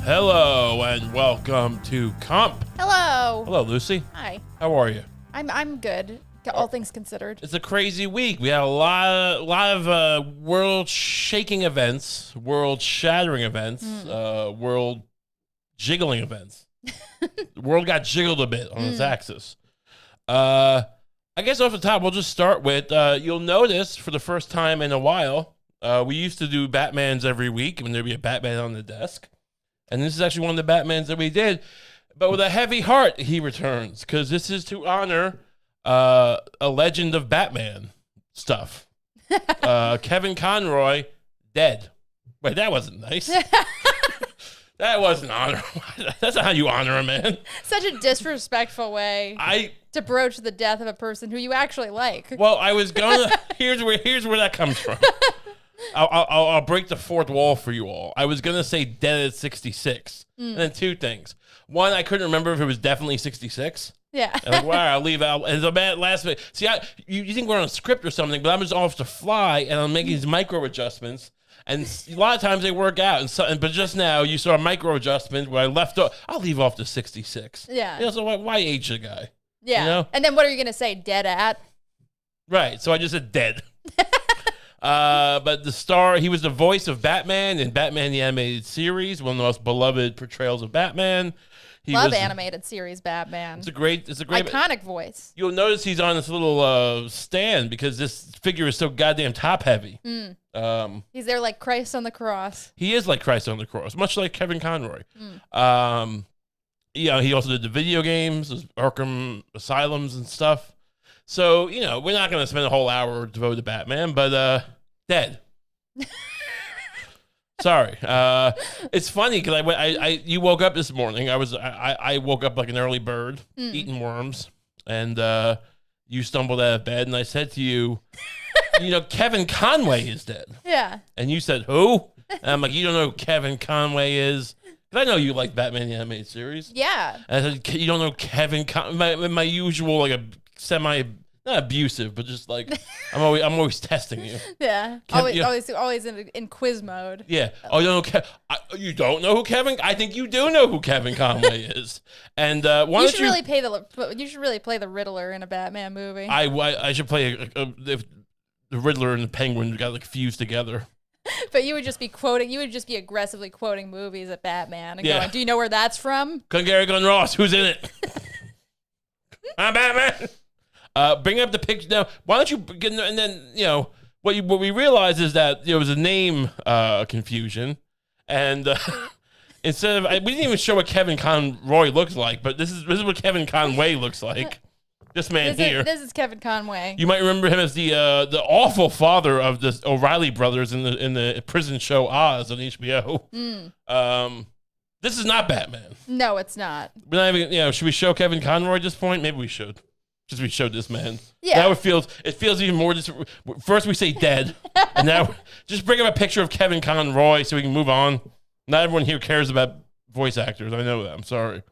Hello and welcome to Kump. Hello. Hello, Lucy. Hi. How are you? I'm good. All things considered. It's a crazy week. We had a lot of world-shaking events, world-shattering events, world-jiggling events. The world got jiggled a bit on its axis. I guess off the top, we'll just start with, you'll notice for the first time in a while, we used to do Batmans every week when there'd be a Batman on the desk. And this is actually one of the Batmans that we did. But with a heavy heart, he returns, because this is to honor a legend of Batman stuff. Kevin Conroy, dead. Wait, that wasn't nice. That wasn't honor. That's not how you honor a man. Such a disrespectful way to broach the death of a person who you actually like. Well, I was gonna. Here's where that comes from. I'll break the fourth wall for you all. I was gonna say dead at 66, and then two things. One, I couldn't remember if it was definitely 66. Yeah. And like, wow, I'll leave out. And the last minute. See, you think we're on a script or something, but I'm just off the fly, and I'm making these micro adjustments. And a lot of times they work out. But just now, you saw a micro adjustment where I left off. I'll leave off the 66. Yeah. You know, so why age the guy? Yeah. You know? And then what are you going to say? Dead at? Right. So I just said dead. But the star, he was the voice of Batman in Batman the Animated Series, one of the most beloved portrayals of Batman. Love animated series Batman. It's a great iconic voice. You'll notice he's on this little stand because this figure is so goddamn top heavy. He's there like Christ on the cross. He is like Christ on the cross, much like Kevin Conroy. He also did the video games, Arkham Asylums and stuff. So, we're not going to spend a whole hour devoted to Batman, but dead. Sorry. It's funny because you woke up this morning. I woke up like an early bird, eating worms, and you stumbled out of bed, and I said to you, Kevin Conway is dead. Yeah. And you said, who? And I'm like, you don't know who Kevin Conway is? Because I know you like Batman the Animated Series. Yeah. And I said, you don't know Kevin Conway? My usual, like, a not abusive, but just like I'm always testing you. Yeah, always in quiz mode. Yeah. Oh, you don't know who Kevin? I think you do know who Kevin Conway is. And you should really play the Riddler in a Batman movie. I should play if the Riddler and the Penguin got like fused together. But you would just be quoting. You would just be aggressively quoting movies at Batman and going, "Do you know where that's from?" Gary Gunn Ross, who's in it? I'm Batman. Bring up the picture now. Why don't you get, and then what we realized is that there was a name confusion, and instead of we didn't even show what Kevin Conroy looks like, but this is what Kevin Conway looks like. This man here. This is Kevin Conway. You might remember him as the awful father of the O'Reilly brothers in the prison show Oz on HBO. This is not Batman. No, it's not. We're not even, should we show Kevin Conroy at this point? Maybe we should. Because we showed this man. Yeah. Now it feels even more. First we say dead, and now just bring up a picture of Kevin Conroy so we can move on. Not everyone here cares about voice actors. I know that. I'm sorry.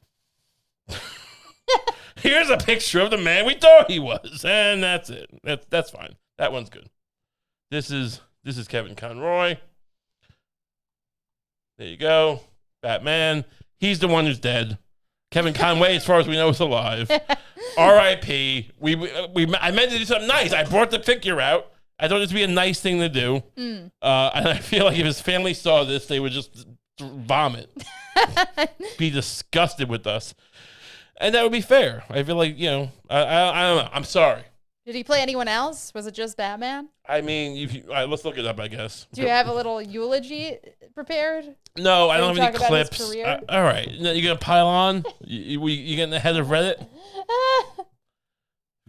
Here's a picture of the man we thought he was, and that's it. That's fine. That one's good. This is Kevin Conroy. There you go. Batman. He's the one who's dead. Kevin Conway, as far as we know, is alive. R.I.P. I meant to do something nice. I brought the figure out. I thought this would be a nice thing to do. And I feel like if his family saw this, they would just vomit. Be disgusted with us. And that would be fair. I feel like, I don't know. I'm sorry. Did he play anyone else? Was it just Batman? I mean, let's look it up, I guess. Do you have a little eulogy prepared? No, I don't have any clips. All right. You're going to pile on? You getting the head of Reddit?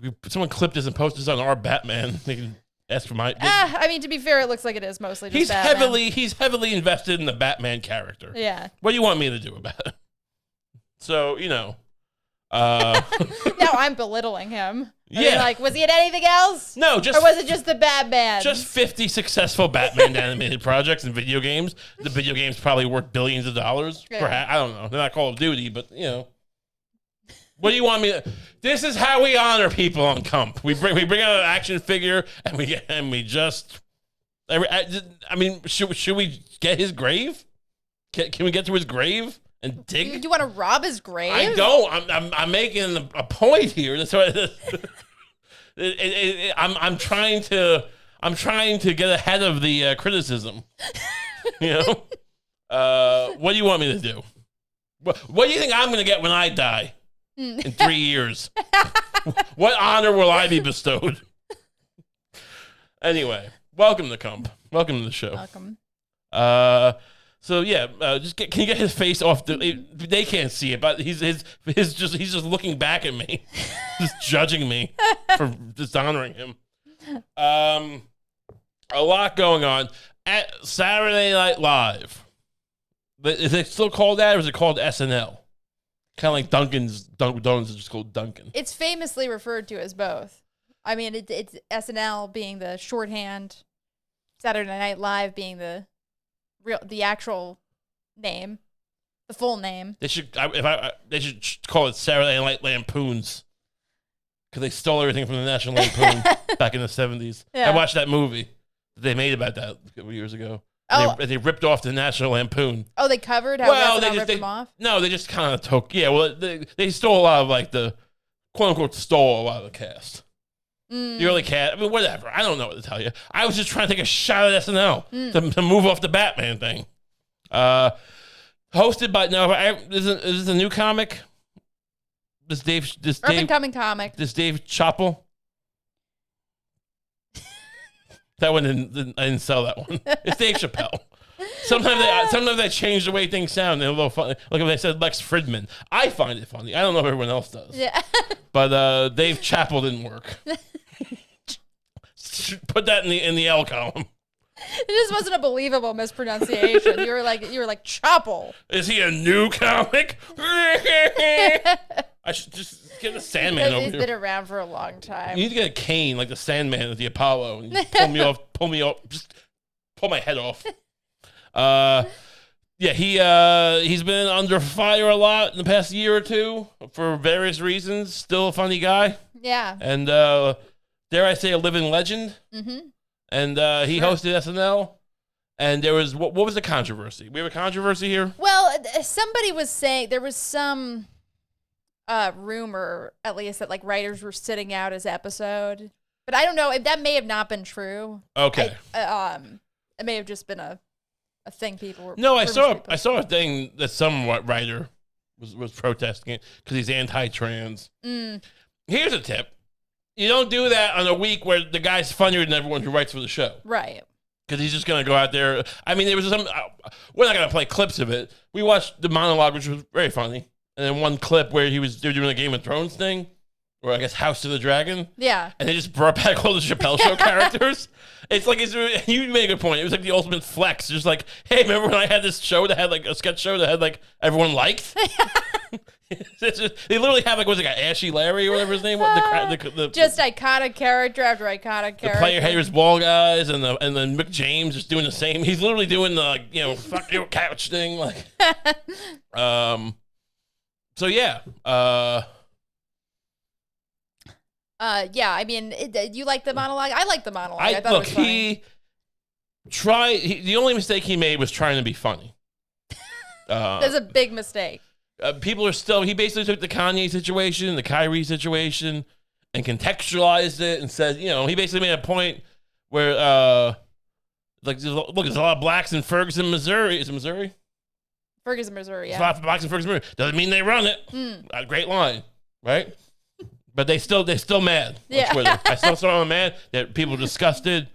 If someone clip this and post this on our Batman, they can ask for my... I mean, to be fair, it looks like it is mostly just Batman. He's heavily invested in the Batman character. Yeah. What do you want me to do about it? So, Now I'm belittling him. Yeah. I mean, was he in anything else? No, or was it just the Batman? Just 50 successful Batman animated projects and video games. The video games probably worth billions of dollars. Yeah. Perhaps, I don't know. They're not Call of Duty, but What do you want me to? This is how we honor people on Kump. We bring out an action figure and we just. I mean, should we get his grave? Can we get to his grave and dig? Do you want to rob his grave? I don't. I'm making a point here. That's what I'm trying to get ahead of the criticism. You know, what do you want me to do? What do you think I'm going to get when I die in 3 years? What honor will I be bestowed? Anyway, welcome to Kump. Welcome to the show. Welcome. So yeah, can you get his face off? They can't see it, but he's just looking back at me, just judging me for dishonoring him. A lot going on at Saturday Night Live. Is it still called that, or is it called SNL? Kind of like Dunkin' Donuts is just called Dunkin'. It's famously referred to as both. I mean, it's SNL being the shorthand, Saturday Night Live being the actual name, the full name. They should call it Saturday Night Lampoons, because they stole everything from the National Lampoon back in the 70s. Yeah. I watched that movie they made about that a couple years ago. Oh. They ripped off the National Lampoon. Oh, they covered how they ripped them off? No, they just kind of took, they stole a lot of, like, the, quote-unquote, stole a lot of the cast. The early cast, I mean, whatever. I don't know what to tell you. I was just trying to take a shot at SNL to move off the Batman thing. Hosted by, is this a new comic? This Up-and-coming comic. This Dave Chappelle? That one I didn't sell that one. It's Dave Chappelle. Sometimes they change the way things sound. They're a little funny. Like if they said Lex Fridman, I find it funny. I don't know if everyone else does. Yeah. But Dave Chappelle didn't work. Put that in the L column. It just wasn't a believable mispronunciation. You were like Chappelle. Is he a new comic? I should just get the Sandman over here. He's been around for a long time. You need to get a cane like the Sandman at the Apollo and just pull me off, just pull my head off. Yeah, he's been under fire a lot in the past year or two for various reasons. Still a funny guy. Yeah. And dare I say, a living legend. Mm-hmm. And he hosted SNL. And there was what was the controversy? We have a controversy here. Well, somebody was saying there was some rumor, at least, that like writers were sitting out his episode, but I don't know if that may have not been true. Okay. It may have just been a thing people were. No, I saw a thing that some writer was protesting it because he's anti-trans. Here's a tip: you don't do that on a week where the guy's funnier than everyone who writes for the show, right? Because he's just gonna go out there. I mean, there was some. We're not gonna play clips of it. We watched the monologue, which was very funny, and then one clip where they were doing a Game of Thrones thing. Or I guess House of the Dragon. Yeah. And they just brought back all the Chappelle Show characters. It's like, you made a good point. It was like the ultimate flex. Just like, hey, remember when I had this show that had like a sketch show that had like everyone liked? They literally have like, was it Ashy Larry or whatever his name was? Just iconic character after iconic character. The player haters ball guys and then Mick James just doing the same. He's literally doing the fuck your couch thing. Like, so yeah. Yeah, I mean, you like the monologue? I like the monologue. I thought it was funny. The only mistake he made was trying to be funny. That's a big mistake. He basically took the Kanye situation, the Kyrie situation, and contextualized it and said, he basically made a point where, look, there's a lot of blacks in Ferguson, Missouri. Is it Missouri? Ferguson, Missouri, yeah. There's a lot of blacks in Ferguson, Missouri. Doesn't mean they run it. A great line, right? But they're still mad on Twitter. I still saw them mad that people are disgusted.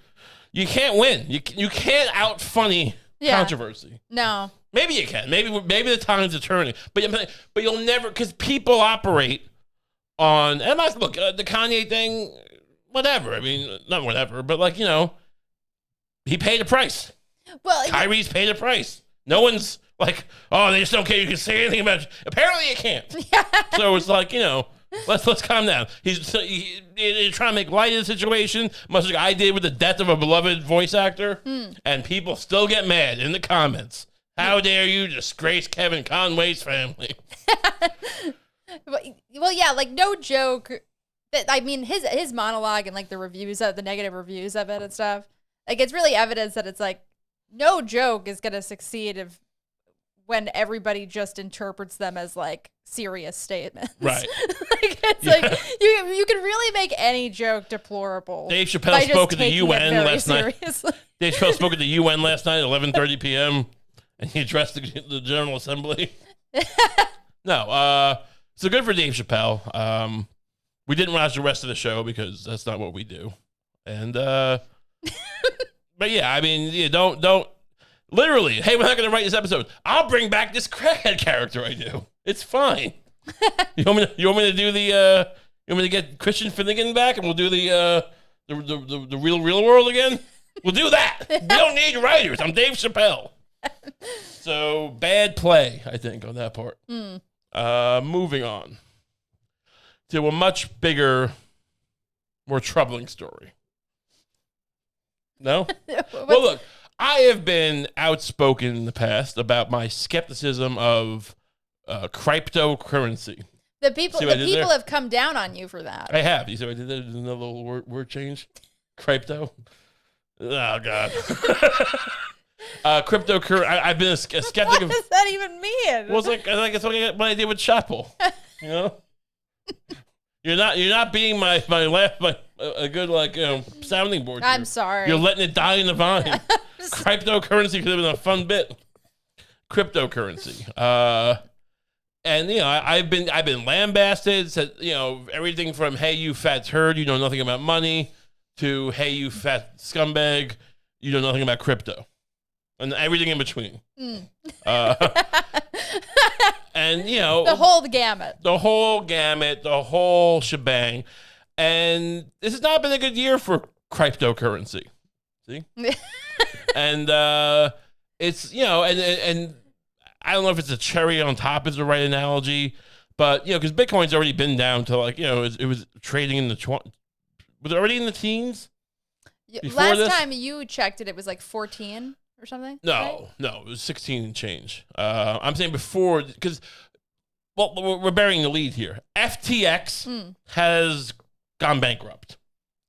You can't win. You can't out funny controversy. No. Maybe you can. Maybe the time's a turning. But you'll never, because people operate on. And look, the Kanye thing, whatever. I mean, not whatever, but he paid a price. Well, Kyrie's paid a price. No one's like, oh, they just don't care. You can say anything about it. Apparently, you can't. So it's like Let's calm down. He's trying to make light of the situation, much like I did with the death of a beloved voice actor, and people still get mad in the comments. How dare you disgrace Kevin Conway's family? Well, yeah, like no joke. I mean, his monologue and like the negative reviews of it and stuff. Like it's really evidence that it's like no joke is gonna succeed when everybody just interprets them as like serious statements. Right. Like it's like you can really make any joke deplorable. Dave Chappelle spoke at the UN last night. Dave Chappelle spoke at the UN last night at 11:30 p.m. and he addressed the General Assembly. No, so good for Dave Chappelle. We didn't watch the rest of the show because that's not what we do. And but yeah, I mean, don't literally. Hey, we're not going to write this episode. I'll bring back this crackhead character I do. It's fine. You want me to do the? You want me to get Christian Finnegan back and we'll do the real world again? We'll do that. We don't need writers. I'm Dave Chappelle. So bad play, I think, on that part. Moving on to a much bigger, more troubling story. No? Well, look, I have been outspoken in the past about my skepticism of cryptocurrency. The people have come down on you for that. I have. You see what I did there? There's another little word change. Crypto. Oh, God. Cryptocurrency. I've been a skeptic What of. does that even mean? Well, it's like what I did with Chappelle. You know, you're not being my a good sounding board. I'm here. sorry. You're letting it die in the vine. Cryptocurrency could have been a fun bit. Cryptocurrency. And I've been lambasted. Said everything from "Hey, you fat turd, you know nothing about money," to "Hey, you fat scumbag, you know nothing about crypto," and everything in between. And the whole gamut, the whole shebang. And this has not been a good year for cryptocurrency. See, and it's and I don't know if it's a cherry on top is the right analogy, but because Bitcoin's already been down to it was trading in the was it already in the teens? Last time you checked it, it was like 14 or something. No, it was 16 and change. I'm saying before because we're burying the lead here. FTX has gone bankrupt.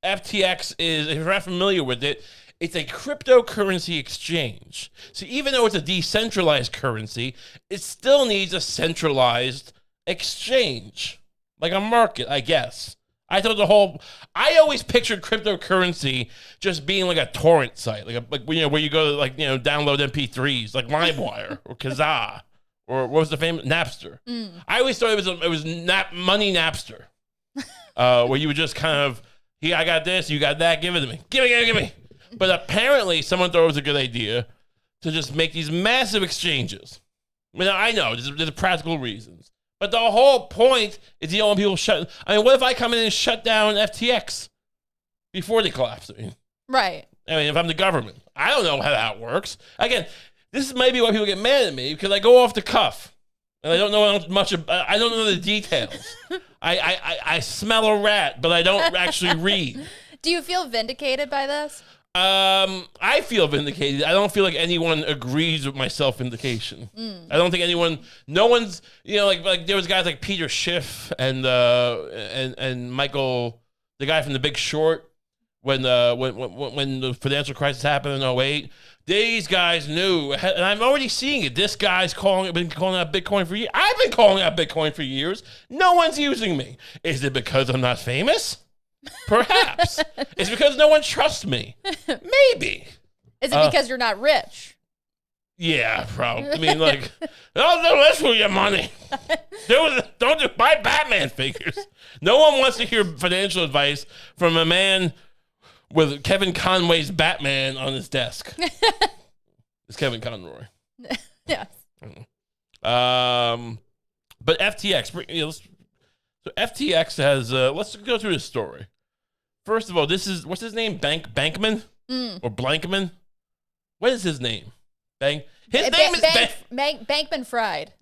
FTX is, if you're not familiar with it, it's a cryptocurrency exchange. So even though it's a decentralized currency, it still needs a centralized exchange, like a market, I guess. I always pictured cryptocurrency just being like a torrent site, where you go to download MP3s, like LimeWire or Kazaa, or what was the famous Napster. I always thought it was money Napster, where you would just kind of, I got this, you got that, give it to me, give me. But apparently, someone thought it was a good idea to just make these massive exchanges. I know there's practical reasons, but the whole point is you don't want people shut. What if I come in and shut down FTX before they collapse? Right. If I'm the government, I don't know how that works. Again, this is maybe why people get mad at me, because I go off the cuff and I don't know much. I don't know the details. I smell a rat, but I don't actually read. Do you feel vindicated by this? I feel vindicated. I don't feel like anyone agrees with my self-vindication. I don't think no one's, like there was guys like Peter Schiff and Michael, the guy from The Big Short, when the financial crisis happened in 2008. These guys knew, and I'm already seeing it. This guy's been calling out Bitcoin for years. I've been calling out Bitcoin for years. No one's using me. Is it because I'm not famous? Perhaps. It's because no one trusts me. Maybe. Is it because you're not rich? Yeah, probably. Don't listen with your money. Don't buy Batman figures. No one wants to hear financial advice from a man with Kevin Conway's Batman on his desk. It's Kevin Conroy. Yes. But FTX, so FTX has, let's go through this story. First of all, what's his name? Bankman? Or Blankman? What is his name? His name is Bankman Fried.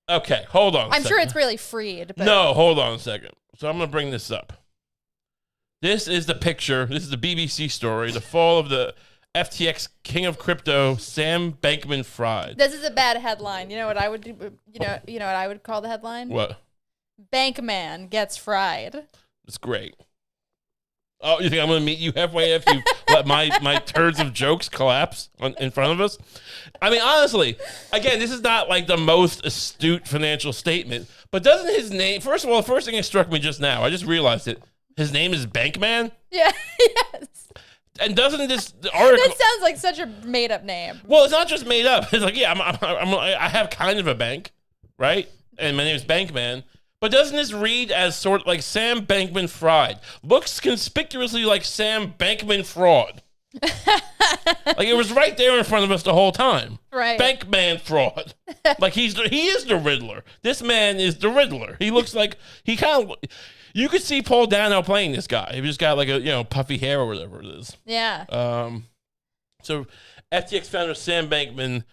Okay, hold on. I'm sure it's really Freed. But... No, hold on a second. So I'm going to bring this up. This is the picture. This is the BBC story. The fall of the FTX king of crypto, Sam Bankman-Fried. This is a bad headline. You know what I would do? You know what I would call the headline? What? Bankman gets fried. It's great. Oh, you think I'm going to meet you halfway after you let my turds of jokes collapse in front of us? I mean, honestly, again, this is not like the most astute financial statement, but doesn't his name, first of all, the first thing that struck me just now, I just realized it, his name is Bankman? Yeah, yes. And doesn't this article... That sounds like such a made-up name. Well, it's not just made up. It's like, yeah, I have kind of a bank, right? And my name is Bankman. But doesn't this read as sort of like Sam Bankman-Fried? Looks conspicuously like Sam Bankman-Fraud. Like it was right there in front of us the whole time. Right. Bankman-Fraud. Like he is the Riddler. This man is the Riddler. He looks like, he kind of... You could see Paul Dano playing this guy. He just got like a puffy hair or whatever it is. Yeah. So FTX founder Sam Bankman.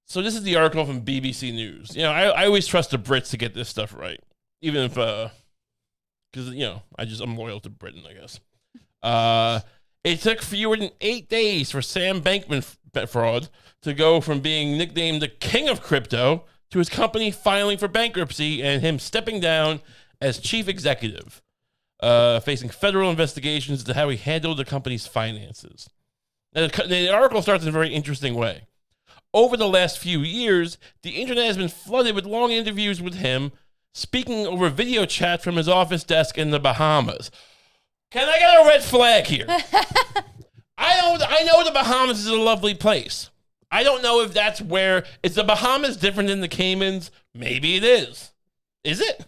So this is the article from BBC News. I always trust the Brits to get this stuff right, even if because I'm loyal to Britain, I guess. It took fewer than 8 days for Sam Bankman-Fraud to go from being nicknamed the king of crypto to his company filing for bankruptcy and him stepping down as chief executive, facing federal investigations into how he handled the company's finances. Now, the article starts in a very interesting way. Over the last few years, the internet has been flooded with long interviews with him, speaking over video chat from his office desk in the Bahamas. Can I get a red flag here? I know the Bahamas is a lovely place. I don't know if that's where... Is the Bahamas different than the Caymans? Maybe it is. Is it?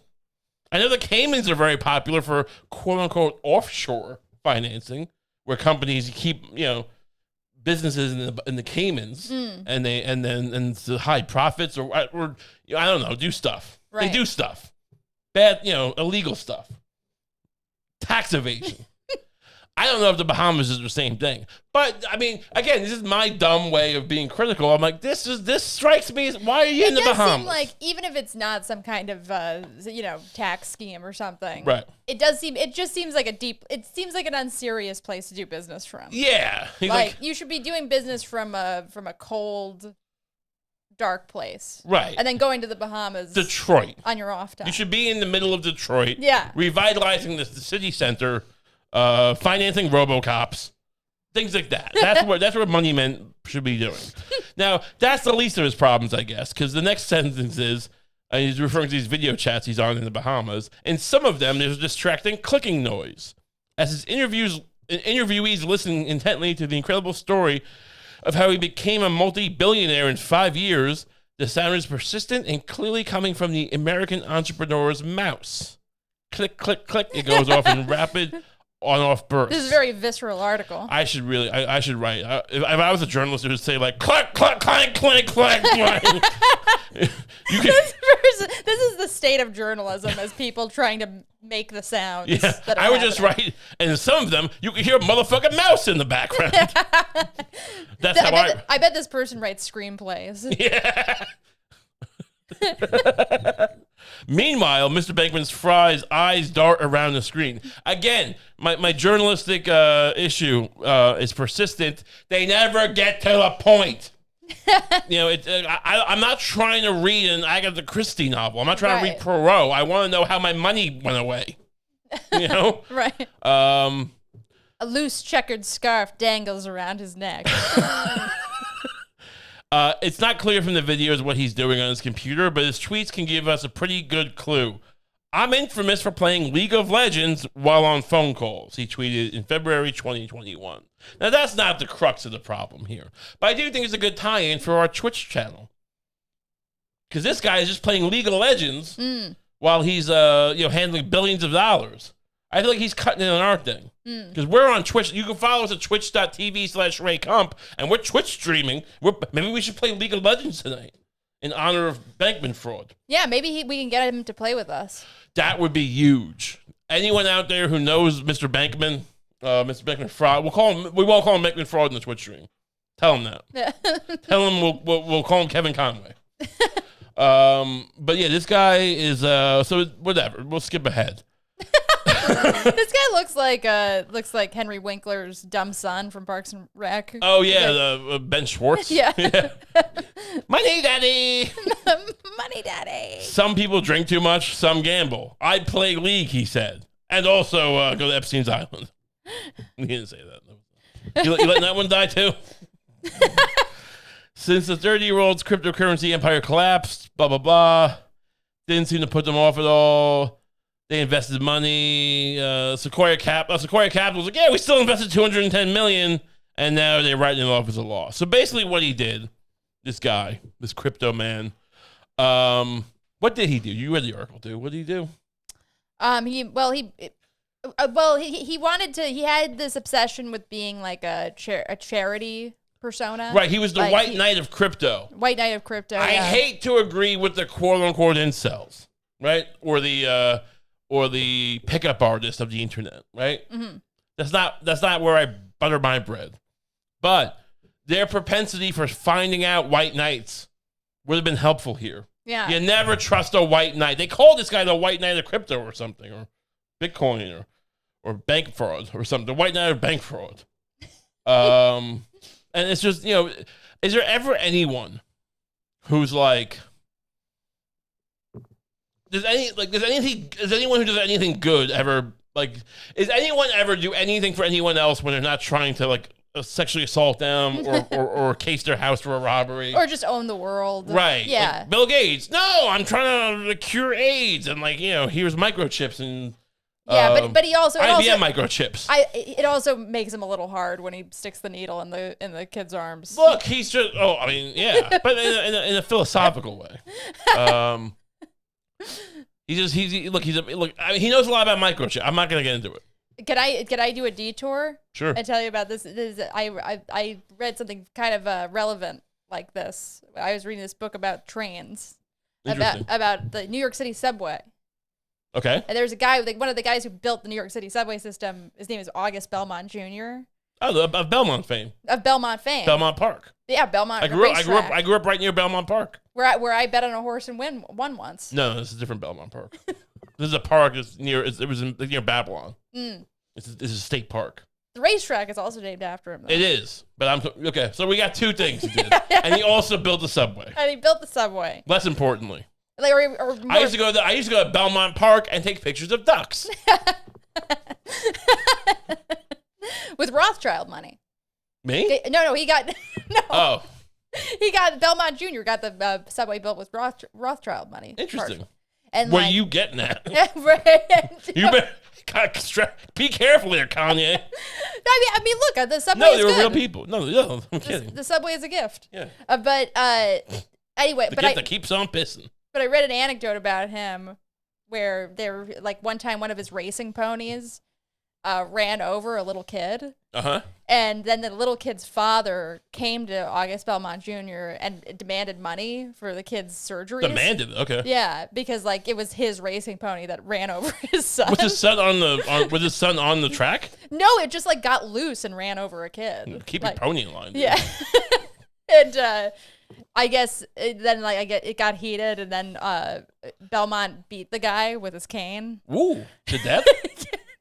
I know the Caymans are very popular for quote-unquote offshore financing, where companies keep, businesses in the Caymans and to hide profits or I don't know, do stuff. Right. They do stuff. Bad, illegal stuff. Tax evasion. I don't know if the Bahamas is the same thing. But, I mean, again, this is my dumb way of being critical. I'm like, this strikes me as, why are you in the Bahamas? It does seem like, even if it's not some kind of, tax scheme or something. Right. It just seems like it seems like an unserious place to do business from. Yeah. Like, you should be doing business from a cold, dark place. Right. And then going to the Bahamas. Detroit. On your off time. You should be in the middle of Detroit. Yeah. Revitalizing the city center. Financing RoboCops, things like that. That's what money men should be doing. Now, that's the least of his problems, I guess, because the next sentence is, he's referring to these video chats he's on in the Bahamas, and some of them, there's a distracting clicking noise. As his interviewees listen intently to the incredible story of how he became a multi-billionaire in 5 years, the sound is persistent and clearly coming from the American entrepreneur's mouse. Click, click, click. It goes off in rapid on-off bursts. This is a very visceral article. I should write. If I was a journalist, it would say like, click, click, click, click, click, click. This is the state of journalism as people trying to make the sounds. Yeah, that I would just write, and some of them, you could hear a motherfucking mouse in the background. That's I bet this person writes screenplays. Yeah. Meanwhile, Mr. Bankman-Fried's eyes dart around the screen. Again, my journalistic issue is persistent. They never get to the point. I'm not trying to read an Agatha Christie novel. I'm not trying to read Poirot. I want to know how my money went away. Right. A loose checkered scarf dangles around his neck. It's not clear from the videos what he's doing on his computer, but his tweets can give us a pretty good clue. I'm infamous for playing League of Legends while on phone calls, he tweeted in February 2021. Now, that's not the crux of the problem here, but I do think it's a good tie-in for our Twitch channel. Because this guy is just playing League of Legends while he's handling billions of dollars. I feel like he's cutting in on our thing. Because we're on Twitch. You can follow us at twitch.tv/Ray Kump, and we're Twitch streaming. Maybe we should play League of Legends tonight in honor of Bankman-Fraud. Yeah, maybe we can get him to play with us. That would be huge. Anyone out there who knows Mr. Bankman, Mr. Bankman-Fraud, we won't call him Bankman-Fraud in the Twitch stream. Tell him that. Tell him we'll call him Kevin Conroy. But yeah, this guy is, so whatever. We'll skip ahead. This guy looks like Henry Winkler's dumb son from Parks and Rec. Oh yeah, Ben Schwartz. Yeah. Money daddy. Money daddy. Some people drink too much, some gamble. I play League, he said, and also go to Epstein's Island. You didn't say that. You letting that one die too? Since the 30-year-old's cryptocurrency empire collapsed, blah, blah, blah. Didn't seem to put them off at all. They invested money. Sequoia Capital was like, yeah, we still invested $210 million, and now they're writing it off as a loss. So basically what he did, this guy, this crypto man, what did he do? You read the article, too. What did he do? He had this obsession with being like a charity persona. Right, he was the like white knight of crypto. White knight of crypto. I hate to agree with the quote-unquote incels, right? Or the pickup artist of the internet, right? Mm-hmm. That's not where I butter my bread. But their propensity for finding out white knights would have been helpful here. Yeah. You never trust a white knight. They call this guy the white knight of crypto or something, or Bitcoin or bank fraud or something. The white knight of bank fraud. And it's just, is there ever anyone who's like, does anyone who does anything good ever, like, is anyone ever do anything for anyone else when they're not trying to, like, sexually assault them or case their house for a robbery? Or just own the world. Right. Yeah. Like Bill Gates, no, I'm trying to cure AIDS, and, like, here's microchips and... Yeah, but he also IBM microchips. It also makes him a little hard when he sticks the needle in the kid's arms. Look, he's just yeah, but in a philosophical way. He knows a lot about microchips. I'm not gonna get into it. Could I do a detour? Sure. And tell you about this? I read something kind of relevant like this. I was reading this book about trains, about the New York City subway. Okay. And there's a guy, like one of the guys who built the New York City subway system. His name is August Belmont Jr. Oh, of Belmont fame. Of Belmont fame. Belmont Park. Yeah, Belmont. I grew up right near Belmont Park. Where I bet on a horse and won once. No, this is a different Belmont Park. This is a park. It was near Babylon. Mm. This is a state park. The racetrack is also named after him, though. It is, but okay. So we got two things he did, and he also built the subway. And he built the subway. Less importantly. Like, I used to go to Belmont Park and take pictures of ducks. With Rothschild money. Me? No, he got no. Oh. He got Belmont Jr. got the subway built with Rothschild money. Interesting. Partially. And what are you getting at? Right. You better be careful there, Kanye. I mean, look, the subway. No, is they were good. real people. No, I'm kidding. The subway is a gift. Yeah. But anyway, the gift that keeps on pissing. But I read an anecdote about him where there, like, one time one of his racing ponies ran over a little kid. Uh-huh. And then the little kid's father came to August Belmont Jr. and demanded money for the kid's surgeries. Demanded? Okay. Yeah, because, like, it was his racing pony that ran over his son. Was his son on the track? No, it just, like, got loose and ran over a kid. Keep your pony in line. Dude. Yeah. And I guess then it got heated, and then Belmont beat the guy with his cane. Ooh, to death?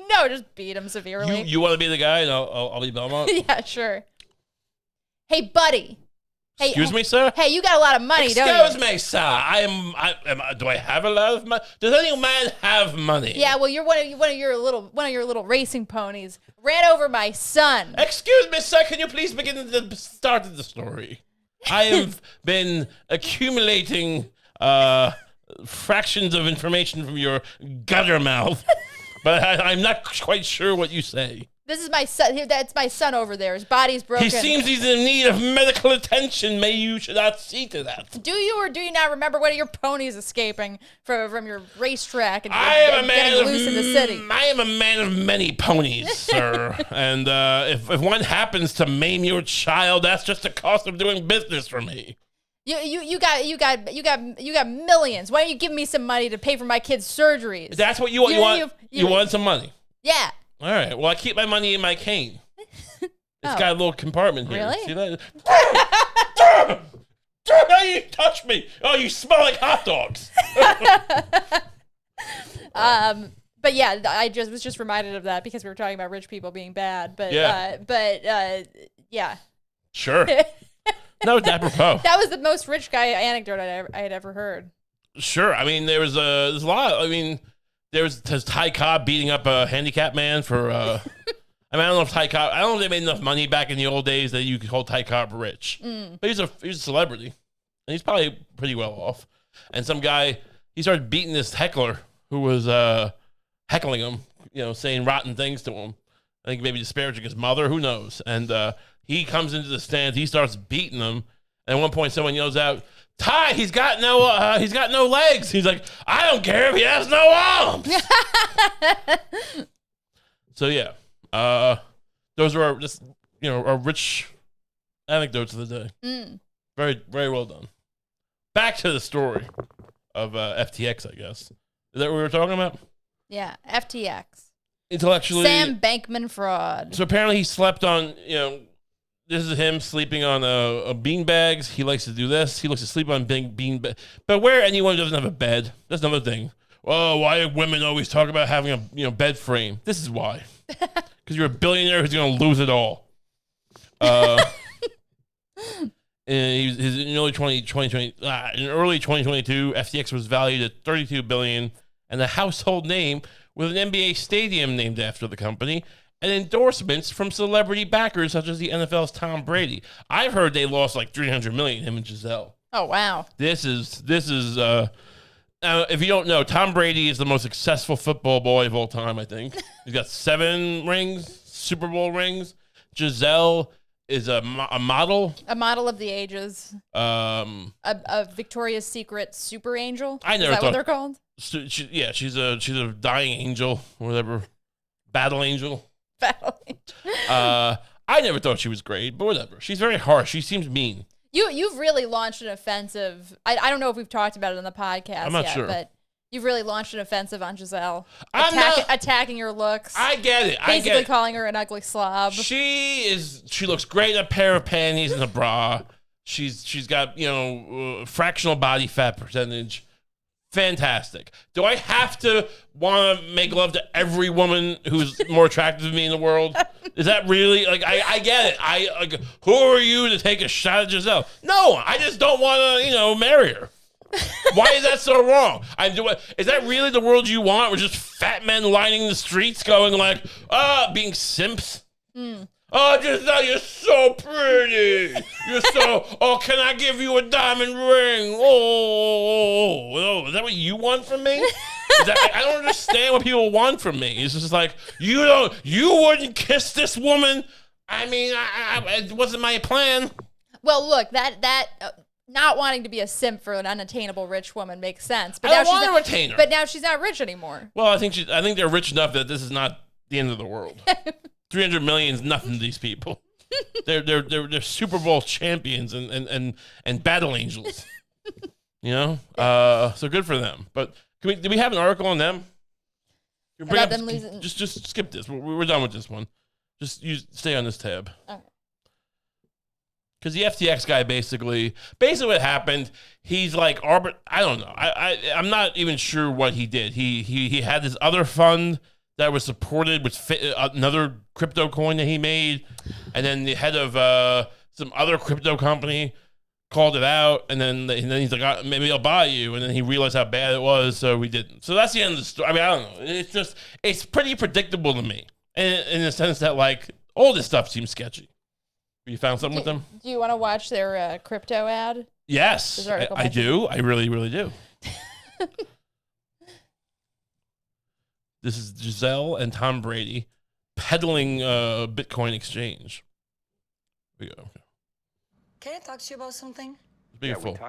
No, just beat him severely. You want to be the guy, and I'll be Belmont? Yeah, sure. Hey, buddy. Hey, excuse me, sir? Hey, you got a lot of money, don't you? Excuse me, sir. Do I have a lot of money? Does any man have money? Yeah, well, you're one of your little racing ponies ran over my son. Excuse me, sir. Can you please begin the start of the story? I have been accumulating fractions of information from your gutter mouth, but I'm not quite sure what you say. This is my son. That's my son over there. His body's broken. He seems he's in need of medical attention. Maybe you should not see to that. Do you or do you not remember one of your ponies escaping from your racetrack and getting loose in the city? I am a man of many ponies, sir. And if one happens to maim your child, that's just the cost of doing business for me. You got millions. Why don't you give me some money to pay for my kids' surgeries? That's what you want. You want some money? Yeah. All right. Well, I keep my money in my cane. It's got a little compartment here. Really? See that? Now you touch me. Oh, you smell like hot dogs. But yeah, I was just reminded of that because we were talking about rich people being bad. But yeah. Sure. No, it's apropos. That was the most rich guy anecdote I had ever heard. Sure. I mean, there's a lot. I mean, there's Ty Cobb beating up a handicapped man for I mean, I don't know if Ty Cobb. I don't know if they made enough money back in the old days that you could hold Ty Cobb rich. But he's a celebrity, and he's probably pretty well off. And some guy, he started beating this heckler who was heckling him, saying rotten things to him. I think maybe disparaging his mother. Who knows? And he comes into the stands. He starts beating him. And at one point, someone yells out, "Ty, he's got no legs." He's like, "I don't care if he has no arms." So yeah. Those are our rich anecdotes of the day. Very, very well done. Back to the story of FTX, I guess. Is that what we were talking about? Yeah, FTX. Intellectually, Sam Bankman fraud. So apparently he slept on, this is him sleeping on bean bags. He likes to do this. He likes to sleep on bean bags. But where anyone who doesn't have a bed, that's another thing. Oh, why do women always talk about having a bed frame? This is why. Because you're a billionaire who's going to lose it all. In early 2022, FTX was valued at $32 billion and a household name with an NBA stadium named after the company and endorsements from celebrity backers such as the NFL's Tom Brady. I've heard they lost like $300 million, him and Giselle. Oh, wow. This is if you don't know, Tom Brady is the most successful football boy of all time, I think. He's got 7 rings, Super Bowl rings. Giselle is a model. A model of the ages. A Victoria's Secret super angel. I never thought. Is that what they're called? She's a dying angel, or whatever. Battle angel. Battle angel. I never thought she was great, but whatever. She's very harsh. She seems mean. You've really launched an offensive. I don't know if we've talked about it on the podcast I'm not yet, sure. But you've really launched an offensive on Giselle. Attacking her looks. I get it. Basically calling her an ugly slob. She looks great in a pair of panties and a bra. She's got, fractional body fat percentage. Fantastic. Do I have to want to make love to every woman who's more attractive than me in the world? Is that really I get it. Who are you to take a shot at Giselle? No, I just don't want to, marry her. Why is that so wrong? Is that really the world you want? We're just fat men lining the streets going like, being simps? Oh, Giselle, you're so pretty. Can I give you a diamond ring? Oh, is that what you want from me? I don't understand what people want from me. It's just like, you wouldn't kiss this woman? I mean, it wasn't my plan. Well, look, that not wanting to be a simp for an unattainable rich woman makes sense. But I don't want to retain her. But now she's not rich anymore. Well, I think they're rich enough that this is not the end of the world. 300 million is nothing to these people. They're Super Bowl champions and battle angels. So good for them. But do we have an article on them? About them losing. Just skip this. We're done with this one. Just stay on this tab. Okay. Because the FTX guy basically what happened, he's like, I don't know. I'm not even sure what he did. He had this other fund that was supported with another crypto coin that he made. And then the head of some other crypto company called it out. And then he's like, maybe I'll buy you. And then he realized how bad it was. So we didn't. So that's the end of the story. I mean, I don't know. It's pretty predictable to me in the sense that all this stuff seems sketchy. You found something with them? Do you want to watch their crypto ad? Yes, I do. I really, really do. This is Giselle and Tom Brady peddling Bitcoin exchange. Here we go. Can I talk to you about something? Beautiful. Can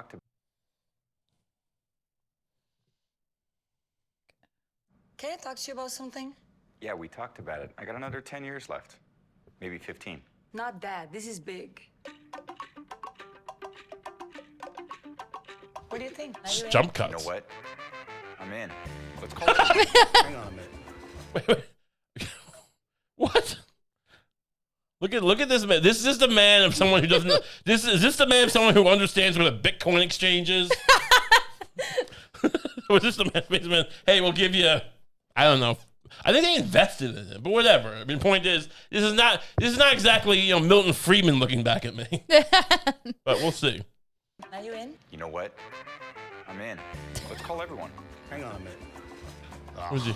I talk to you about something? Yeah, we talked about it. I got another 10 years left. Maybe 15. Not that. This is big. What do you think? Just jump cuts. You know what? I'm in. Let's call it. Hang on a minute. Wait. What? Look at this man. This is the man of someone who doesn't. Is this the man of someone who understands what a Bitcoin exchange is? Was this the man? Hey, we'll give you. I don't know. I think they invested in it, but whatever. I mean, point is, this is not exactly Milton Friedman looking back at me. But we'll see. Are you in? You know what? I'm in. Let's call everyone. Hang on a minute. Who's he?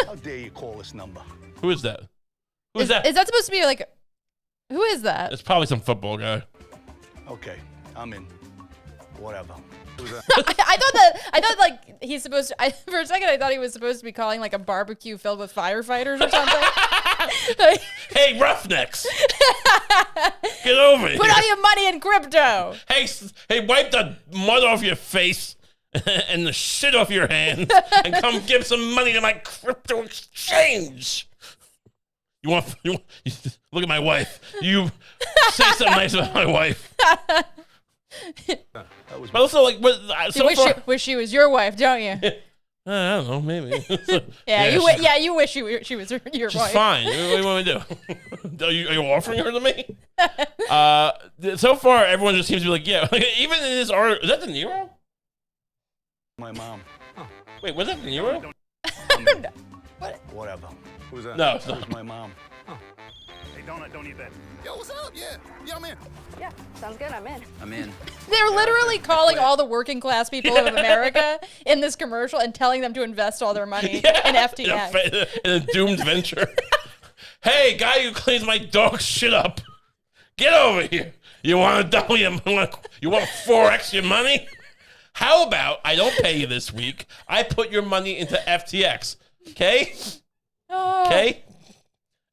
How dare you call this number? Who is that? Who's that? Is that supposed to be like? Who is that? It's probably some football guy. Okay, I'm in. Whatever. I thought like he's supposed to. For a second, I thought he was supposed to be calling like a barbecue filled with firefighters or something. Like, Hey, roughnecks! Get over here! put all your money in crypto. Hey, wipe the mud off your face and the shit off your hands, and come give some money to my crypto exchange. You want look at my wife. You say something nice about my wife. But also, like, Wish she was your wife, don't you? I don't know, maybe. You wish she was your She's wife. fine. What do you want me to do? Are you offering her to me? So far, everyone just seems to be like, yeah. Like, even in this art, is that De Niro? My mom. Wait, was that De Niro? Whatever. Who's that? No, That was my mom. Hey, don't eat that. Yo, what's up? Yeah, I'm in. Yeah, sounds good. I'm in. I'm in. They're literally calling all the working class people of America in this commercial and telling them to invest all their money in FTX. In a doomed venture. Hey, guy who cleans my dog shit up. Get over here. You want to double your you want 4x your money? How about I don't pay you this week? I put your money into FTX. Okay? Okay?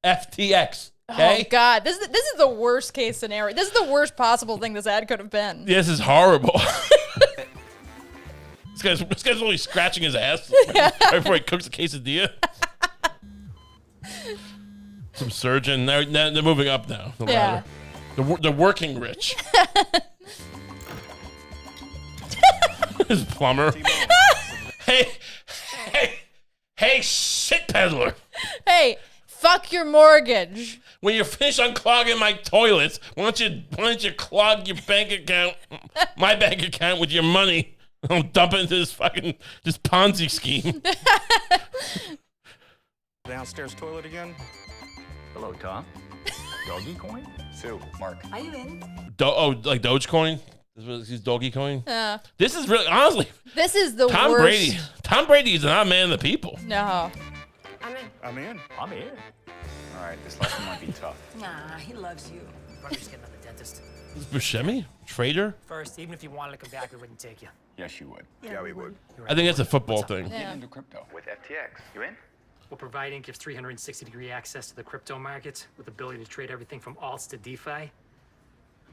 FTX. Okay? Oh God, this is the worst case scenario. This is the worst possible thing this ad could have been. This is horrible. This guy's only scratching his ass right before he cooks a quesadilla. Some surgeon. They're moving up now. The ladder. The working rich. His plumber. Hey, shit peddler. Hey, fuck your mortgage. When you're finished unclogging my toilets, why don't you clog your bank account, my bank account, with your money? I'll dump it into this Ponzi scheme. Downstairs toilet again? Hello, Tom. Doggy coin? Sue, Mark. Are you in? Like Dogecoin? This is Doggy Coin? This is really, honestly, this is the Tom worst. Brady. Tom Brady is not a man of the people. No. I'm in. I'm in. I'm in. All right, this last one might be tough. Nah, he loves you. Probably just getting out the dentist. Is Buscemi? Trader? First, even if you wanted to come back, we wouldn't take you. Yes, you would. Yeah, we would. I think that's a football thing. Get into crypto with FTX. You in? We'll provide Inc. gives 360-degree access to the crypto markets with the ability to trade everything from alts to DeFi. I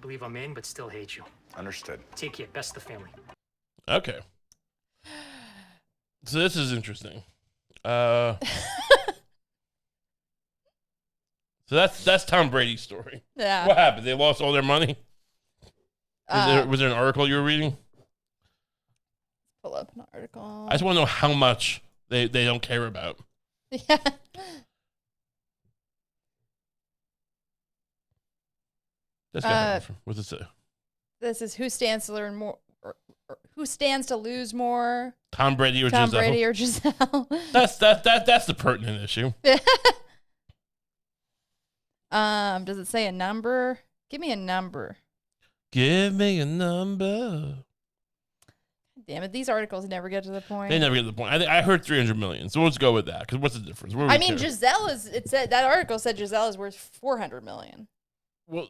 believe I'm in, but still hate you. Understood. Take care. Best of the family. Okay. So this is interesting. So that's Tom Brady's story. Yeah. What happened? They lost all their money? Was there an article you were reading? Pull up an article. I just want to know how much they don't care about. Yeah. This guy, what's it say? This is who stands to learn more. Or who stands to lose more? Tom Brady or Tom Giselle? Brady or Giselle? That's the pertinent issue. Does it say a number? Give me a number. Give me a number. Damn it! These articles never get to the point. They never get to the point. I heard 300 million, so let's go with that. Because what's the difference? What do we I mean, care? Giselle is. It said that article said Giselle is worth 400 million. Well,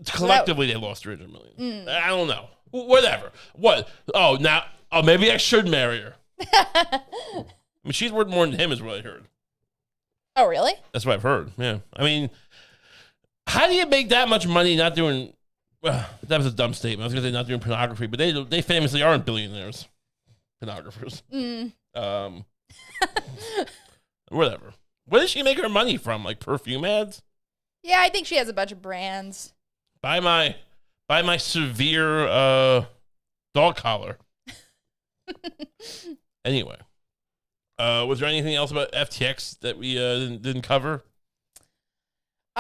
collectively they lost 300 million. I don't know. Whatever. What? Oh, now. Oh, maybe I should marry her. I mean, she's worth more than him, is what I heard. Oh, really? That's what I've heard. Yeah. I mean, how do you make that much money not doing? That was a dumb statement. I was gonna say not doing pornography, but they famously aren't billionaires, pornographers. Whatever. Where does she make her money from? Like perfume ads? Yeah, I think she has a bunch of brands. Buy my severe dog collar. Anyway, was there anything else about FTX that we didn't cover?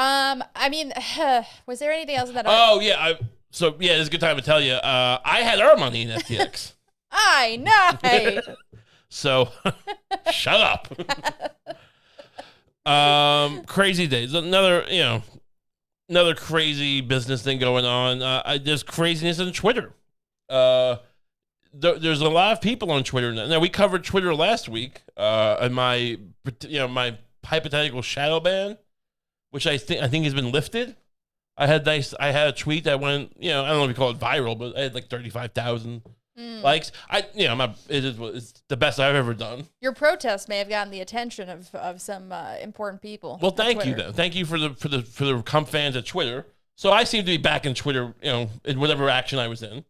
I mean, was there anything else that? Oh yeah, it's a good time to tell you. I had our money in FTX. I know. So, shut up. Crazy days. Another crazy business thing going on. There's craziness on Twitter. There's a lot of people on Twitter now. Now we covered Twitter last week. And my hypothetical shadow ban. which I think has been lifted. I had a tweet that went, I don't know if you call it viral, but I had like 35,000 likes. It's the best I've ever done. Your protest may have gotten the attention of some important people. Well, thank you though. Thank you for the Kump fans at Twitter. So I seem to be back in Twitter, in whatever action I was in.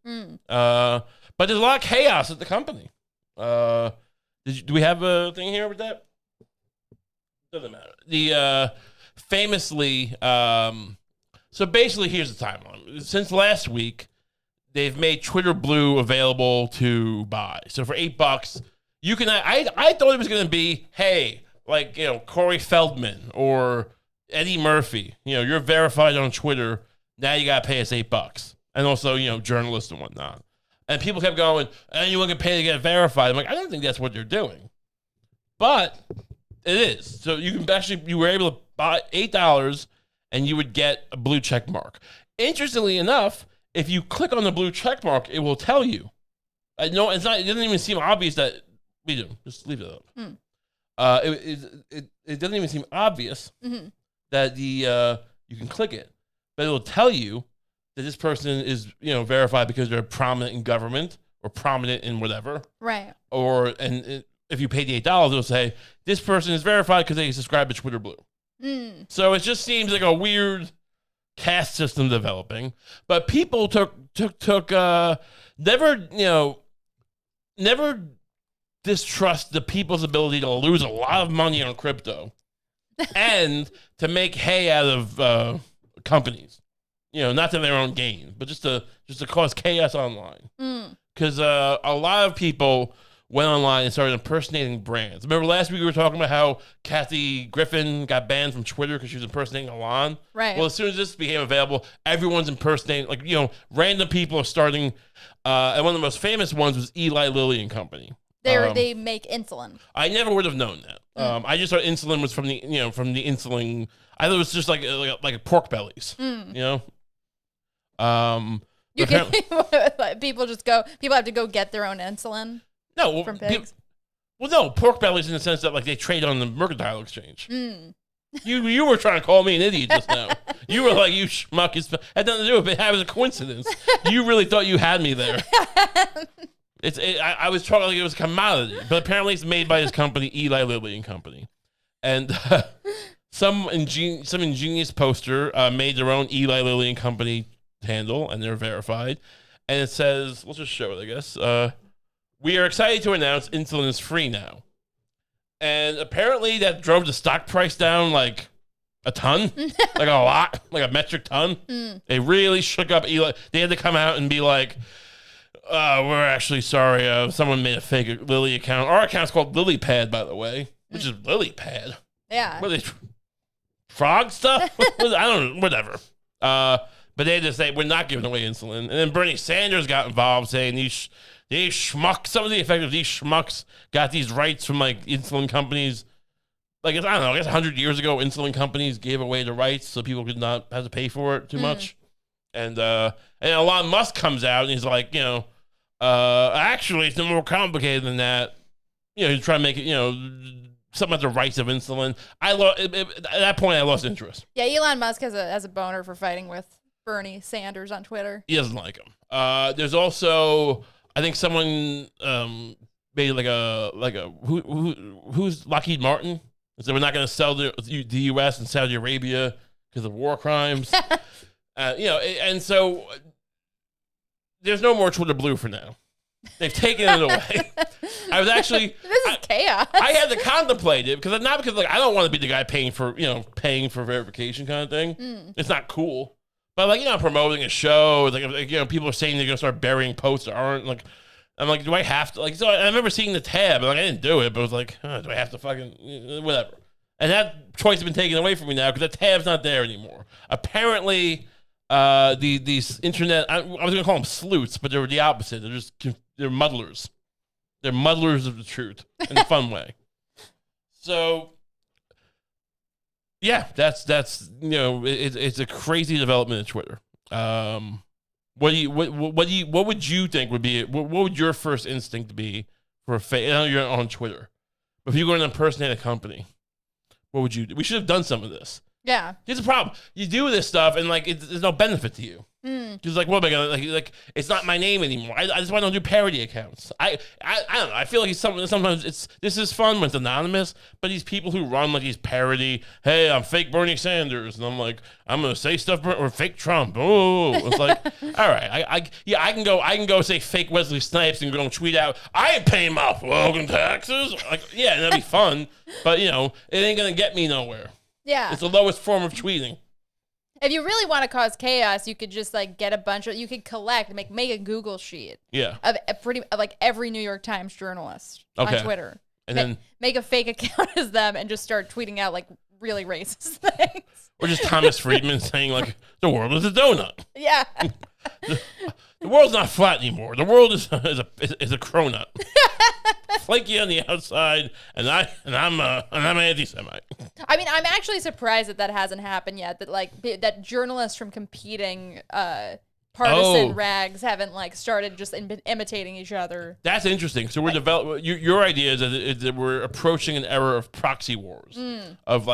But there's a lot of chaos at the company. Do we have a thing here with that? Doesn't matter. The famously, so basically, here's the timeline. Since last week, they've made Twitter Blue available to buy. So for $8, you can. I thought it was going to be, hey, like Corey Feldman or Eddie Murphy. You're verified on Twitter. Now you got to pay us $8, and also journalists and whatnot. And people kept going, anyone can pay to get verified. I'm like, I don't think that's what they're doing, but it is. So you were able to buy $8. And you would get a blue check mark. Interestingly enough, if you click on the blue check mark, it will tell you. No, it's not. It doesn't even seem obvious that we do. Just leave it up. It doesn't even seem obvious that you can click it, but it will tell you that this person is verified because they're prominent in government or prominent in whatever. Right. And if you pay the $8, it'll say this person is verified because they subscribe to Twitter Blue. So it just seems like a weird caste system developing, but people never distrust the people's ability to lose a lot of money on crypto and to make hay out of companies, not to their own gain, but just to cause chaos online. Because a lot of people went online and started impersonating brands. Remember last week we were talking about how Kathy Griffin got banned from Twitter because she was impersonating Elon? Right. Well, as soon as this became available, everyone's impersonating, random people are starting, and one of the most famous ones was Eli Lilly and Company. They make insulin. I never would have known that. I just thought insulin was from the insulin. I thought it was just like pork bellies, You can, people have to go get their own insulin. No, from pigs. No, pork bellies in the sense that they trade on the mercantile exchange. You were trying to call me an idiot just now. You were like, you schmuck. Had nothing to do with it. It was a coincidence. You really thought you had me there. I was talking like it was a commodity, but apparently it's made by this company, Eli Lilly and Company, and some ingenious poster made their own Eli Lilly and Company handle, and they're verified, and it says, let's just show it, I guess. We are excited to announce insulin is free now. And apparently that drove the stock price down like a ton, like a lot, like a metric ton. They really shook up Eli. They had to come out and be like, we're actually sorry. Someone made a fake Lily account. Our account's called LilyPad, by the way, which is LilyPad. Yeah. What are they, frog stuff? I don't know, whatever. But they had to say, we're not giving away insulin. And then Bernie Sanders got involved saying these schmucks, some of the effect of these schmucks got these rights from insulin companies. I don't know, I guess 100 years ago, insulin companies gave away the rights so people could not have to pay for it too much. And Elon Musk comes out and he's like, actually, it's more complicated than that. He's trying to make it, something about the rights of insulin. At that point, I lost interest. Yeah, Elon Musk has a boner for fighting with Bernie Sanders on Twitter. He doesn't like him. There's also, I think someone made who's Lockheed Martin? So we're not going to sell the U.S. and Saudi Arabia because of war crimes. And so there's no more Twitter Blue for now. They've taken it away. I was actually this is chaos. I had to contemplate it because I don't want to be the guy paying for verification kind of thing. It's not cool. But promoting a show, people are saying they're gonna start burying posts that aren't I'm like, do I have to so I remember seeing the tab, and I didn't do it, but I was like, do I have to fucking whatever? And that choice has been taken away from me now because the tab's not there anymore. Apparently, these internet I was gonna call them sleuths, but they're the opposite. They're muddlers. They're muddlers of the truth in a fun way. So yeah, that's it's a crazy development in Twitter. What would you think would be what would your first instinct be for a fake? I know you're on Twitter, but if you're going to impersonate a company, what would you do? We should have done some of this. Yeah. Here's the problem: you do this stuff, and like there's no benefit to you. Because like, what am I gonna like? It's not my name anymore. I just want to do parody accounts. I don't know. I feel like sometimes this is fun when it's anonymous, but these people who run like these parody, hey, I'm fake Bernie Sanders, and I'm like, I'm gonna say stuff or fake Trump. Oh, it's like, all right, I can go say fake Wesley Snipes and go and tweet out, I ain't paying my fucking taxes. Like, yeah, that'd be fun, but you know, it ain't gonna get me nowhere. Yeah. It's the lowest form of tweeting. If you really want to cause chaos, you could just like get a bunch of, you could collect, make a Google sheet. Yeah. Of like every New York Times journalist on Twitter. And then make a fake account as them and just start tweeting out like really racist things. Or just Thomas Friedman saying like, the world is a donut. Yeah. The world's not flat anymore. The world is a cronut. Flaky on the outside, and I'm an anti-Semite. I mean, I'm actually surprised that hasn't happened yet. That journalists from competing partisan rags haven't like started just imitating each other. That's interesting. So we're developing. Your idea is that we're approaching an era of proxy wars, of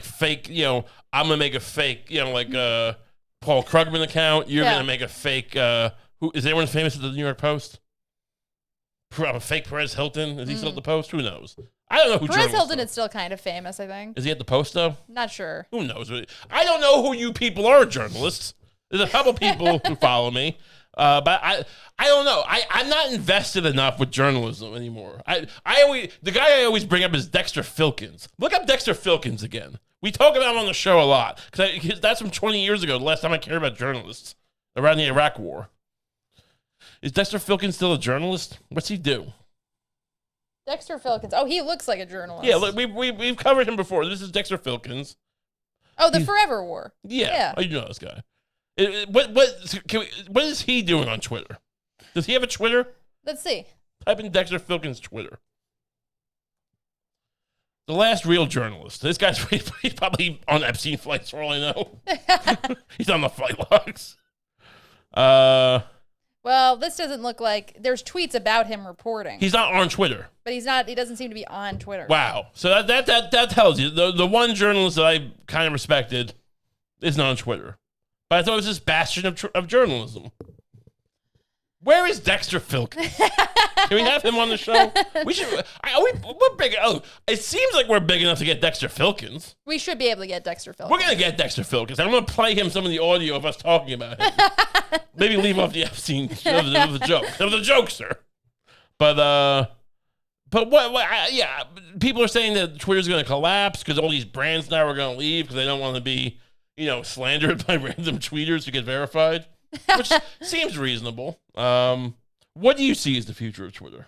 fake. You know, I'm gonna make a fake. You know, like Paul Krugman account. You're gonna make a fake. Who is anyone famous at the New York Post? Fake Perez Hilton. Is he still at the Post? Who knows? I don't know who Perez Hilton is still kind of famous, I think. Is he at the Post though? Not sure. Who knows? I don't know who you people are, journalists. There's a couple people who follow me, but I don't know. I'm not invested enough with journalism anymore. The guy I always bring up is Dexter Filkins. Look up Dexter Filkins again. We talk about him on the show a lot because that's from 20 years ago. The last time I cared about journalists around the Iraq War. Is Dexter Filkins still a journalist? What's he do? Dexter Filkins. Oh, he looks like a jourналist. Yeah, look, we've covered him before. This is Dexter Filkins. Oh, the Forever War. Yeah. Oh, you know this guy. What is he doing on Twitter? Does he have a Twitter? Let's see. Type in Dexter Filkins' Twitter. The last real journalist. This guy's he's probably on Epstein flights for all I know. He's on the flight logs. Well, this doesn't look like there's tweets about him reporting. He's not on Twitter. But he's not. He doesn't seem to be on Twitter. Wow. So that tells you the one journalist that I kind of respected is not on Twitter. But I thought it was this bastion of journalism. Where is Dexter Filkins? Can we have him on the show? We should. We're big. Oh, it seems like we're big enough to get Dexter Filkins. We should be able to get Dexter Filkins. We're gonna get Dexter Filkins. I'm gonna play him some of the audio of us talking about him. Maybe leave off the Epstein of the joke. Of the jokester. But yeah, people are saying that Twitter's gonna collapse because all these brands now are gonna leave because they don't want to be, slandered by random tweeters to get verified, which seems reasonable. What do you see as the future of Twitter?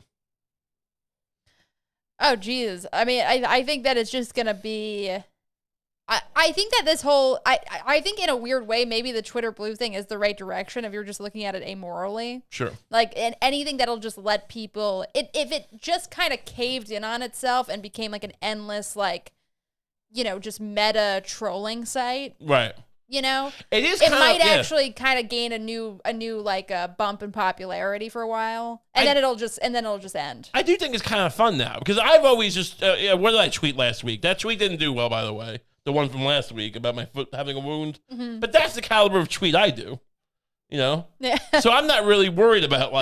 Oh, geez. I mean, I think that it's just going to be... I think that this whole... I think in a weird way, maybe the Twitter Blue thing is the right direction if you're just looking at it amorally. Sure. Like, anything that'll just let people... If it just kind of caved in on itself and became like an endless, just meta trolling site. Right. It is. It might actually kind of gain a new bump in popularity for a while, and then it'll just end. I do think it's kind of fun now because I've always just what did I tweet last week? That tweet didn't do well, by the way. The one from last week about my foot having a wound. Mm-hmm. But that's the caliber of tweet I do. Yeah. So I'm not really worried about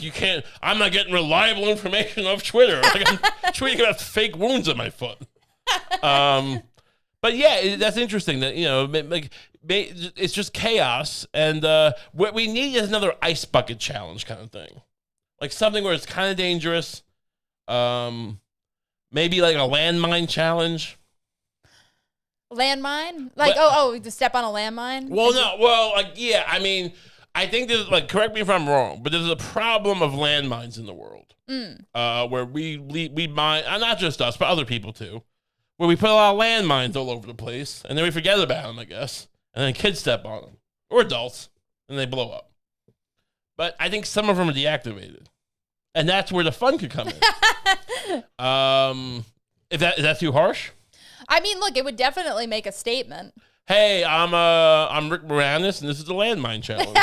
you can't. I'm not getting reliable information off Twitter. Like I'm tweeting about fake wounds on my foot. But yeah, that's interesting that, it's just chaos. And what we need is another ice bucket challenge kind of thing. Like something where it's kind of dangerous. Maybe like a landmine challenge. Landmine? To step on a landmine? Well, no. Well, I mean, I think there's, correct me if I'm wrong, but there's a problem of landmines in the world. Where we mine, not just us, but other people too. Where we put a lot of landmines all over the place, and then we forget about them, I guess. And then kids step on them. Or adults, and they blow up. But I think some of them are deactivated. And that's where the fun could come in. Is that too harsh? I mean, look, it would definitely make a statement. Hey, I'm Rick Moranis, and this is the landmine challenge.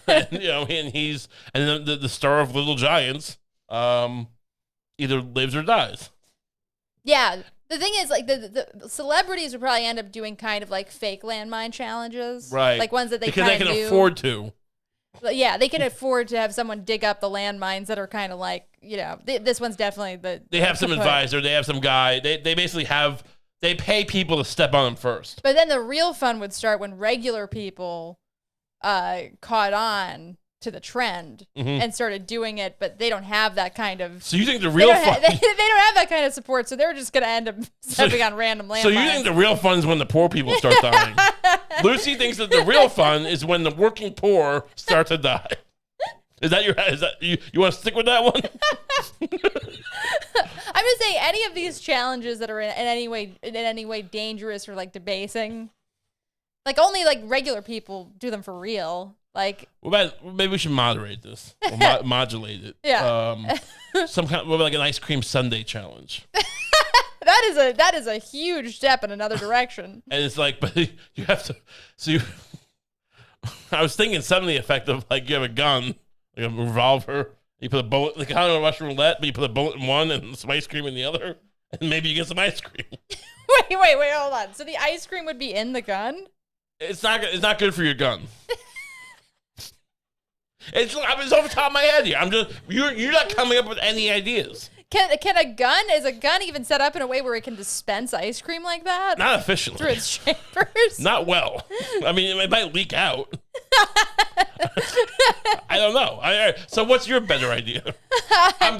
and the star of Little Giants either lives or dies. Yeah, The thing is, like, the celebrities would probably end up doing kind of like fake landmine challenges. Right. Like ones that they because they kind can of afford to. Yeah, they can afford to have someone dig up the landmines that are kind of like, this one's definitely They have some advisor. They have some guy. They basically have, they pay people to step on them first. But then the real fun would start when regular people caught on to the trend and started doing it, but they don't have that kind of. So you think the real fun? They don't have that kind of support, so they're just going to end up stepping on random landmines. So you think the real fun is when the poor people start dying? Lucy thinks that the real fun is when the working poor start to die. Is that you want to stick with that one? I'm gonna say any of these challenges that are in any way dangerous or like debasing, like only like regular people do them for real. Like, maybe we should moderate this, or modulate it. Yeah. Some kind of like an ice cream sundae challenge. That is a huge step in another direction. And it's like, but you have to. So you, I was thinking something to the effect of like you have a gun, like a revolver. You put a bullet, like kind of Russian roulette, but you put a bullet in one and some ice cream in the other, and maybe you get some ice cream. Wait, hold on. So the ice cream would be in the gun? It's not good for your gun. It's over the top of my head here. You're not coming up with any ideas. Is a gun even set up in a way where it can dispense ice cream like that? Not efficiently. Through its chambers? Not well. I mean, it might leak out. I don't know. So what's your better idea?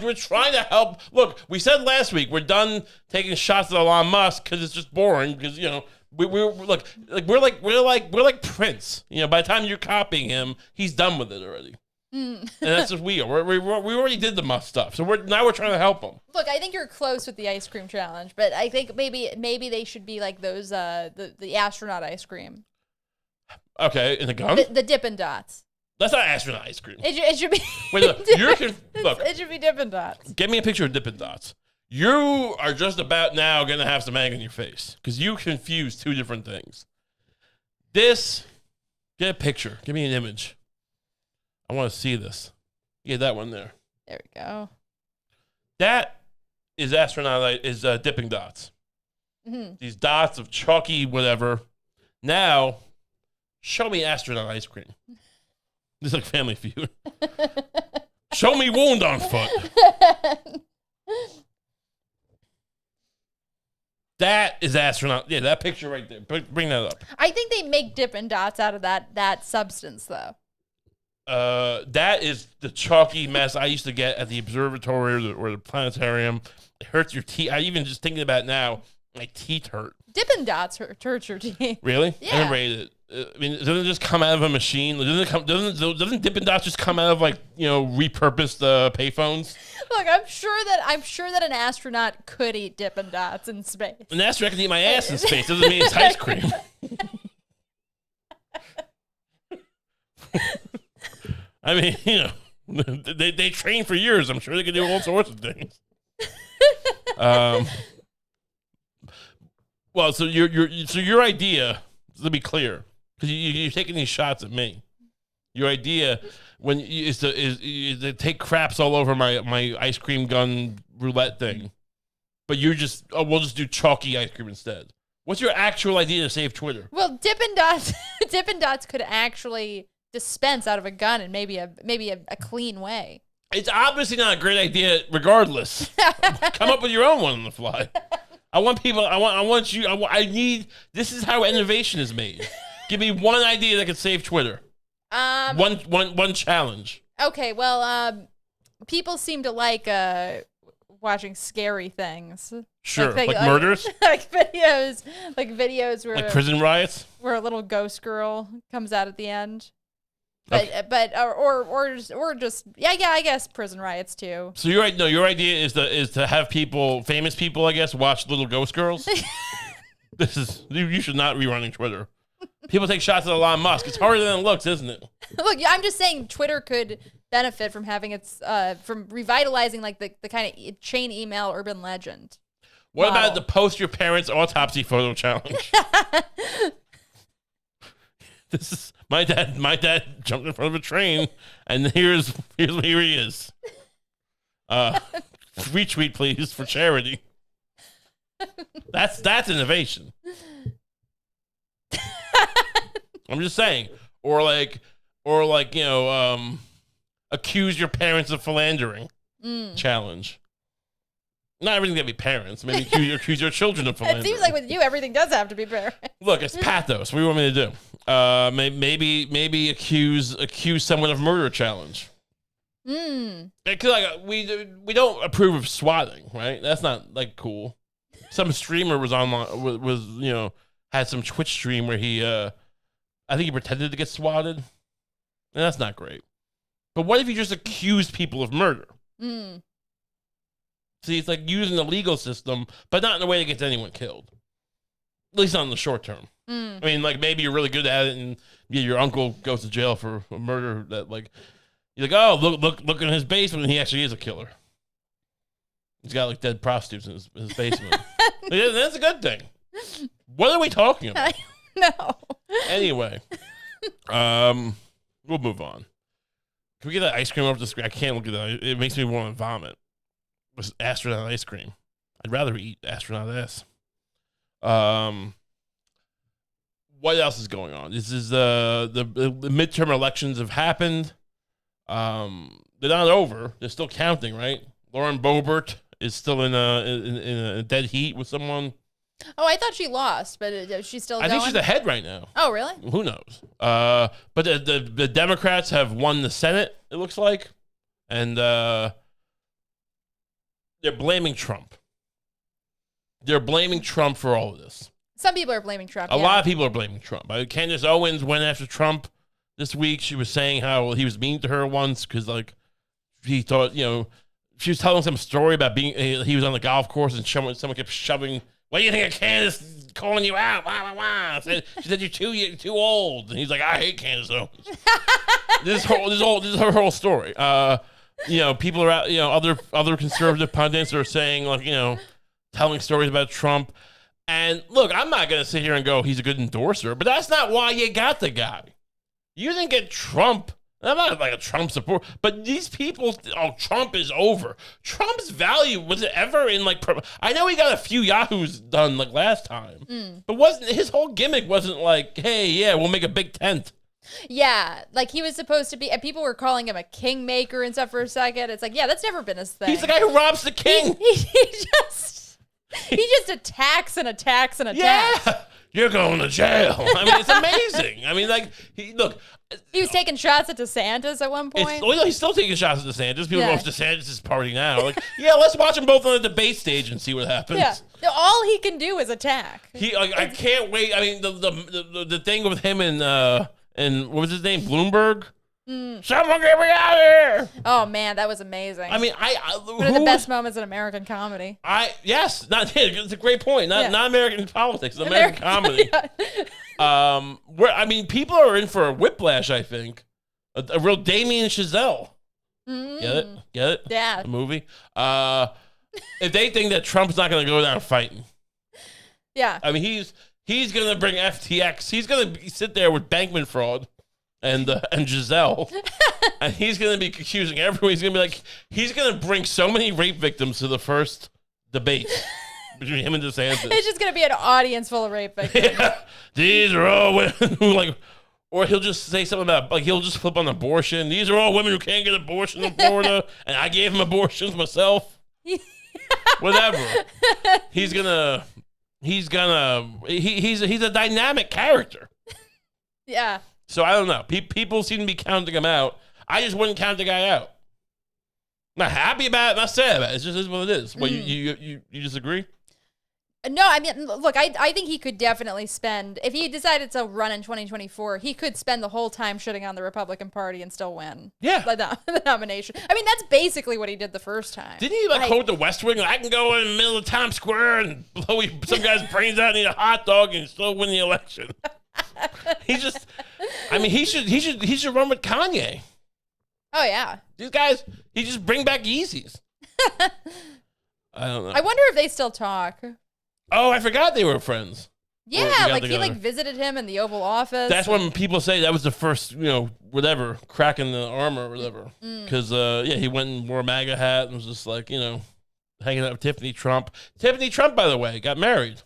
We're trying to help. Look, we said last week we're done taking shots at Elon Musk because it's just boring. Because we're like Prince. By the time you're copying him, he's done with it already. And that's what we are. We already did the Musk stuff, so now we're trying to help him. Look, I think you're close with the ice cream challenge, but I think maybe they should be like those the astronaut ice cream. Okay, in the gun? The Dippin' Dots. That's not astronaut ice cream. It should be. Wait, look, it should be Dippin' Dots. Get me a picture of Dippin' Dots. You are just about now going to have some egg on your face because you confuse two different things. Get a picture. Give me an image. I want to see this. Yeah, that one there. There we go. That is Dipping Dots. Mm-hmm. These dots of chalky whatever. Now, show me astronaut ice cream. This is like Family Feud. Show me wound on foot. That is astronaut. Yeah, that picture right there. Bring that up. I think they make Dippin' Dots out of that substance, though. That is the chalky mess I used to get at the observatory or the planetarium. It hurts your teeth. I even just thinking about it now, my teeth hurt. Dippin' Dots hurts your teeth. Really? Yeah. I never ate it. I mean, doesn't it just come out of a machine? Doesn't Dippin' Dots just come out of repurposed payphones? Look, I'm sure that an astronaut could eat Dippin' Dots in space. An astronaut can eat my ass in space. Doesn't mean it's ice cream. I mean, they train for years. I'm sure they can do all sorts of things. Well, so your idea, to be clear, because you're taking these shots at me. Your idea is to take craps all over my ice cream gun roulette thing, but we'll just do chalky ice cream instead. What's your actual idea to save Twitter? Well, Dippin' Dots could actually dispense out of a gun in maybe a clean way. It's obviously not a great idea regardless. Come up with your own one on the fly. This is how innovation is made. Give me one idea that could save Twitter. One challenge. Okay, well, people seem to like watching scary things. Sure, like murders? like videos where like prison riots? Where a little ghost girl comes out at the end. But or just I guess prison riots too. So your idea is to have famous people, I guess, watch little ghost girls. You should not be running Twitter. People take shots at Elon Musk. It's harder than it looks, isn't it? Look, I'm just saying Twitter could benefit from having from revitalizing like the kind of chain email urban legend. What about the post your parents' autopsy photo challenge? This is my dad jumped in front of a train, and here he is. Retweet, please, for charity. That's innovation. I'm just saying. Or like accuse your parents of philandering challenge. Not everything's gonna be parents. Maybe accuse your children of philandering. It seems like with you, everything does have to be parents. Look, it's pathos. What do you want me to do? Maybe accuse someone of murder challenge. Because like we don't approve of swatting, right? That's not like cool. Some streamer was had some Twitch stream where he I think he pretended to get swatted, and that's not great. But what if you just accuse people of murder? See, it's like using the legal system, but not in a way that gets anyone killed. At least not in the short term. I mean, like maybe you're really good at it, and your uncle goes to jail for a murder that like. You're like, oh, look in his basement, and he actually is a killer. He's got like dead prostitutes in his basement. That's a good thing. What are we talking about? No. Anyway, we'll move on. Can we get that ice cream over the screen? I can't look at that. It makes me want to vomit. With astronaut ice cream. I'd rather eat astronaut ass. What else is going on? This is the midterm elections have happened. They're not over. They're still counting, right? Lauren Boebert is still in a dead heat with someone. Oh, I thought she lost, but she's still going? I think she's ahead right now. Oh, really? Who knows? But the Democrats have won the Senate, it looks like. And they're blaming Trump. They're blaming Trump for all of this. Some people are blaming Trump. A lot of people are blaming Trump. Candace Owens went after Trump this week. She was saying how he was mean to her once because, like, he thought, she was telling some story about he was on the golf course and someone kept shoving. What do you think of Candace calling you out? Wah, wah, wah. She said you're too old. And he's like, I hate Candace Owens. This is her whole story. People are out. Other conservative pundits are saying, like, telling stories about Trump. And look, I'm not gonna sit here and go he's a good endorser, but that's not why you got the guy. You didn't get Trump. I'm not like a Trump supporter, but these people, Trump is over. Trump's value, was it ever in like, I know he got a few Yahoos done like last time, but his whole gimmick wasn't like, hey, yeah, we'll make a big tent. Yeah, like he was supposed to be, and people were calling him a kingmaker and stuff for a second. It's like, yeah, that's never been his thing. He's the guy who robs the king. He just attacks and attacks and attacks. Yeah, you're going to jail. I mean, it's amazing. I mean, like, he was taking shots at DeSantis at one point. He's still taking shots at DeSantis. People go, DeSantis is party now. Like, yeah, let's watch them both on the debate stage and see what happens. Yeah, all he can do is attack. I can't wait. I mean, the thing with him and what was his name, Bloomberg. Someone get me out of here! Oh man, that was amazing. I mean, one of the best moments in American comedy. It's a great point. Not American politics, it's American comedy. People are in for a whiplash. I think a real Damien Chazelle. Get it? Yeah. The movie. If they think that Trump's not going to go down fighting, yeah. I mean, he's going to bring FTX. He's going to sit there with Bankman fraud. And Giselle, and he's going to be accusing everyone. He's going to be like, he's going to bring so many rape victims to the first debate between him and DeSantis. It's just going to be an audience full of rape victims. Yeah, these are all women who or he'll just say something about, like, he'll just flip on abortion. These are all women who can't get abortion in Florida, and I gave him abortions myself. Whatever. He's a dynamic character. Yeah. So I don't know. People seem to be counting him out. I just wouldn't count the guy out. Not happy about it, not sad about it. It just is what it is. Well, you disagree? No, I mean, look, I think he could definitely spend, if he decided to run in 2024, he could spend the whole time shitting on the Republican Party and still win. Yeah. The nomination. I mean, that's basically what he did the first time. Didn't he quote the West Wing? I can go in the middle of Times Square and blow some guy's brains out and eat a hot dog and still win the election. He should run with Kanye. Oh yeah. These guys, he just bring back Yeezys. I don't know. I wonder if they still talk. Oh, I forgot they were friends. Yeah, like he visited him in the Oval Office. That's when people say that was the first, whatever, crack in the armor or whatever. Because he went and wore a MAGA hat and was just like, hanging out with Tiffany Trump. Tiffany Trump, by the way, got married.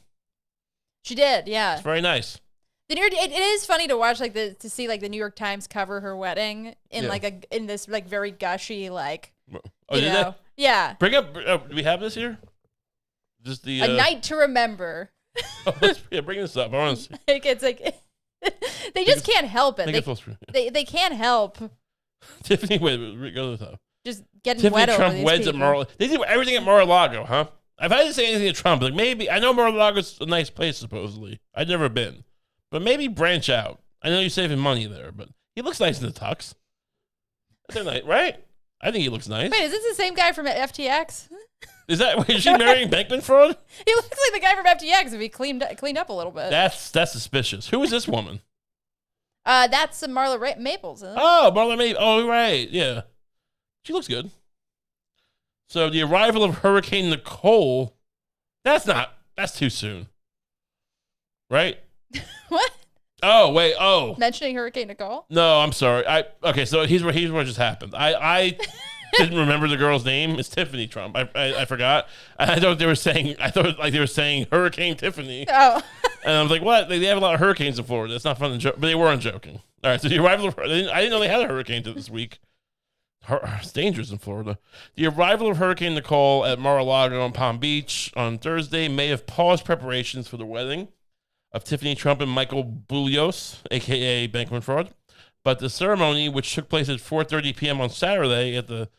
She did, yeah. It's very nice. It is funny to watch to see the New York Times cover her wedding in Yeah. in this very gushy Oh, did they? yeah, Bring up. Do we have this here? Just the a night to remember. bring this up. I want to see. It's they just can't help it. Make it full screen. They can't help Tiffany, wait, go to the top. just getting Tiffany wet over Trump these weds at people. Mar. They do everything at Mar-a-Lago, huh? If I didn't say anything to Trump, maybe I know Mar-a-Lago's a nice place supposedly. I've never been, but maybe branch out. I know you're saving money there, but he looks nice in the tux. They're nice, right? I think he looks nice. Wait, is this the same guy from FTX? Is she marrying bankman fraud? He looks like the guy from FTX if he cleaned up a little bit. That's suspicious. Who is this woman? That's Marla Maples. Isn't it? Oh, Marla May. Oh, right. Yeah. She looks good. So the arrival of Hurricane Nicole, that's too soon. Right? What? Oh, wait. Oh. Mentioning Hurricane Nicole? No, I'm sorry. Okay, so here's what just happened. I didn't remember the girl's name. It's Tiffany Trump. I forgot. I thought they were saying Hurricane Tiffany. Oh. And I was like, what? They have a lot of hurricanes in Florida. It's not fun to joke, but they weren't joking. All right, so the arrival of I didn't know they had a hurricane this week. It's dangerous in Florida. The arrival of Hurricane Nicole at Mar-a-Lago in Palm Beach on Thursday may have paused preparations for the wedding of Tiffany Trump and Michael Bulios, a.k.a. Bankman Fraud. But the ceremony, which took place at 4:30 p.m. on Saturday at the,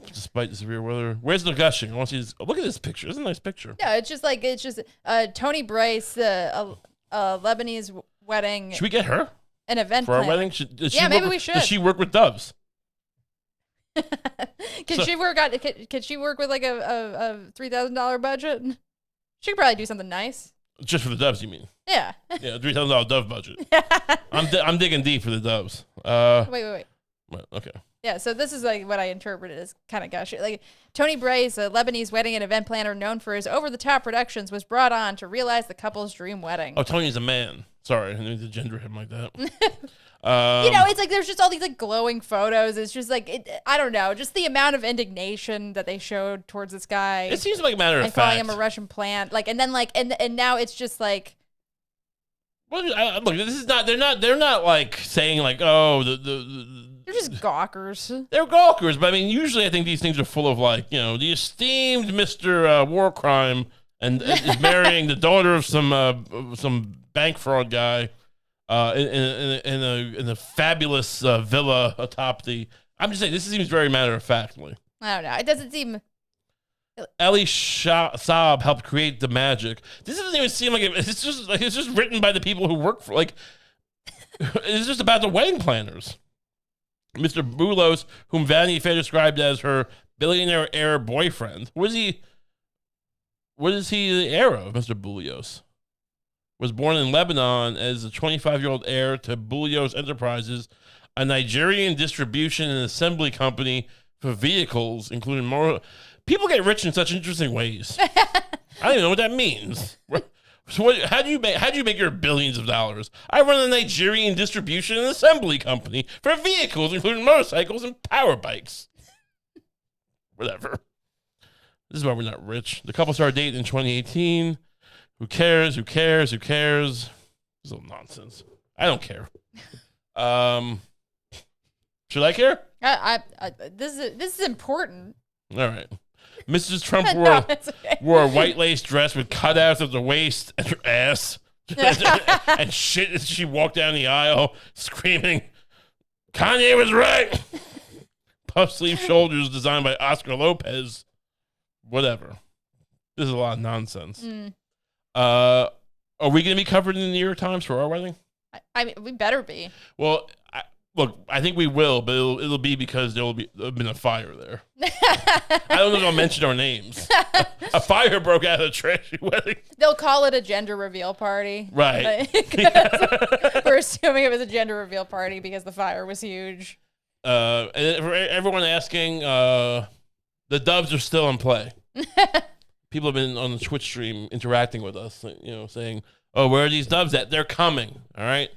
despite the severe weather. Where's the gushing? I want to see this. Oh, look at this picture. It's a nice picture. Yeah, it's just Tony Bryce, a Lebanese wedding. Should we get her An event for our planner. wedding? Maybe we should. Does she work with doves? Can she work with a $3,000 budget? She could probably do something nice. Just for the doves, you mean? Yeah. Yeah, $3,000 dove budget. I'm digging deep for the doves. Wait. Okay. Yeah, so this is what I interpreted as kind of gushy. Tony Bryce, a Lebanese wedding and event planner known for his over-the-top productions, was brought on to realize the couple's dream wedding. Oh, Tony's a man. Sorry, I didn't mean to gender him like that. It's there's just all these glowing photos. It's just I don't know, just the amount of indignation that they showed towards this guy. It seems like a matter of and fact. calling him a Russian plant, and then and now it's just Well, look, this is not. They're not saying oh they're just gawkers. They're gawkers, but I mean, usually I think these things are full of the esteemed Mr. War Crime and is marrying the daughter of some bank fraud guy in a fabulous villa atop the. I'm just saying this seems very matter of factly. I don't know. It doesn't seem. Ellie Saab helped create the magic. This doesn't even seem like it's just written by the people who work for it's just about the wedding planners. Mr. Bulos, whom Vanity Fair described as her billionaire heir boyfriend. What is he the heir of, Mr. Bulios? Was born in Lebanon as a 25-year-old heir to Bulios Enterprises, a Nigerian distribution and assembly company for vehicles, including more. People get rich in such interesting ways. I don't even know what that means. So how do you make your billions of dollars? I run a Nigerian distribution and assembly company for vehicles, including motorcycles and power bikes. Whatever. This is why we're not rich. The couple started dating in 2018. Who cares? This is all nonsense. I don't care. Should I care? This is important. All right. Mrs. Trump No, it's okay. wore a white lace dress with cutouts at the waist and her ass. And shit as she walked down the aisle screaming, Kanye was right. Puff sleeve shoulders designed by Oscar Lopez. Whatever. This is a lot of nonsense. Are we going to be covered in the New York Times for our wedding? I mean, we better be. Well, I think we will, but it'll be because there'll been a fire there. I don't know if I'll mention our names. A fire broke out at a trashy wedding. They'll call it a gender reveal party. Right. We're assuming it was a gender reveal party because the fire was huge. And for everyone asking, the doves are still in play. People have been on the Twitch stream interacting with us, saying, "Oh, where are these doves at? They're coming." All right.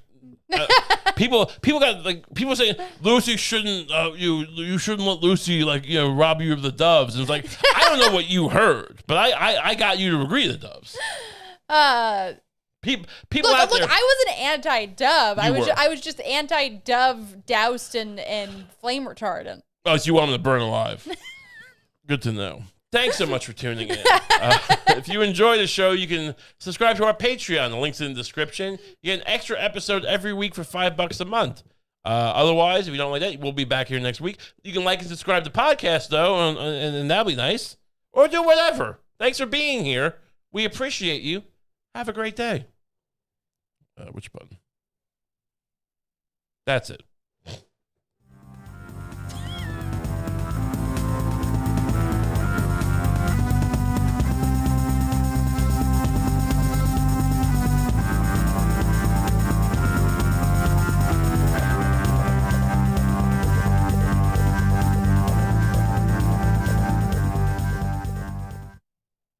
People got like people saying Lucy shouldn't you shouldn't let Lucy rob you of the doves. And it's like I don't know what you heard, but I got you to agree to doves. People out there. Look, I wasn't anti-dove. I were. was just anti-dove doused in flame retardant. Oh, so you want them to burn alive. Good to know. Thanks so much for tuning in. If you enjoy the show, you can subscribe to our Patreon. The link's in the description. You get an extra episode every week for $5 a month. Otherwise, if you don't like that, we'll be back here next week. You can like and subscribe to the podcast, though, and that'll be nice. Or do whatever. Thanks for being here. We appreciate you. Have a great day. Which button? That's it.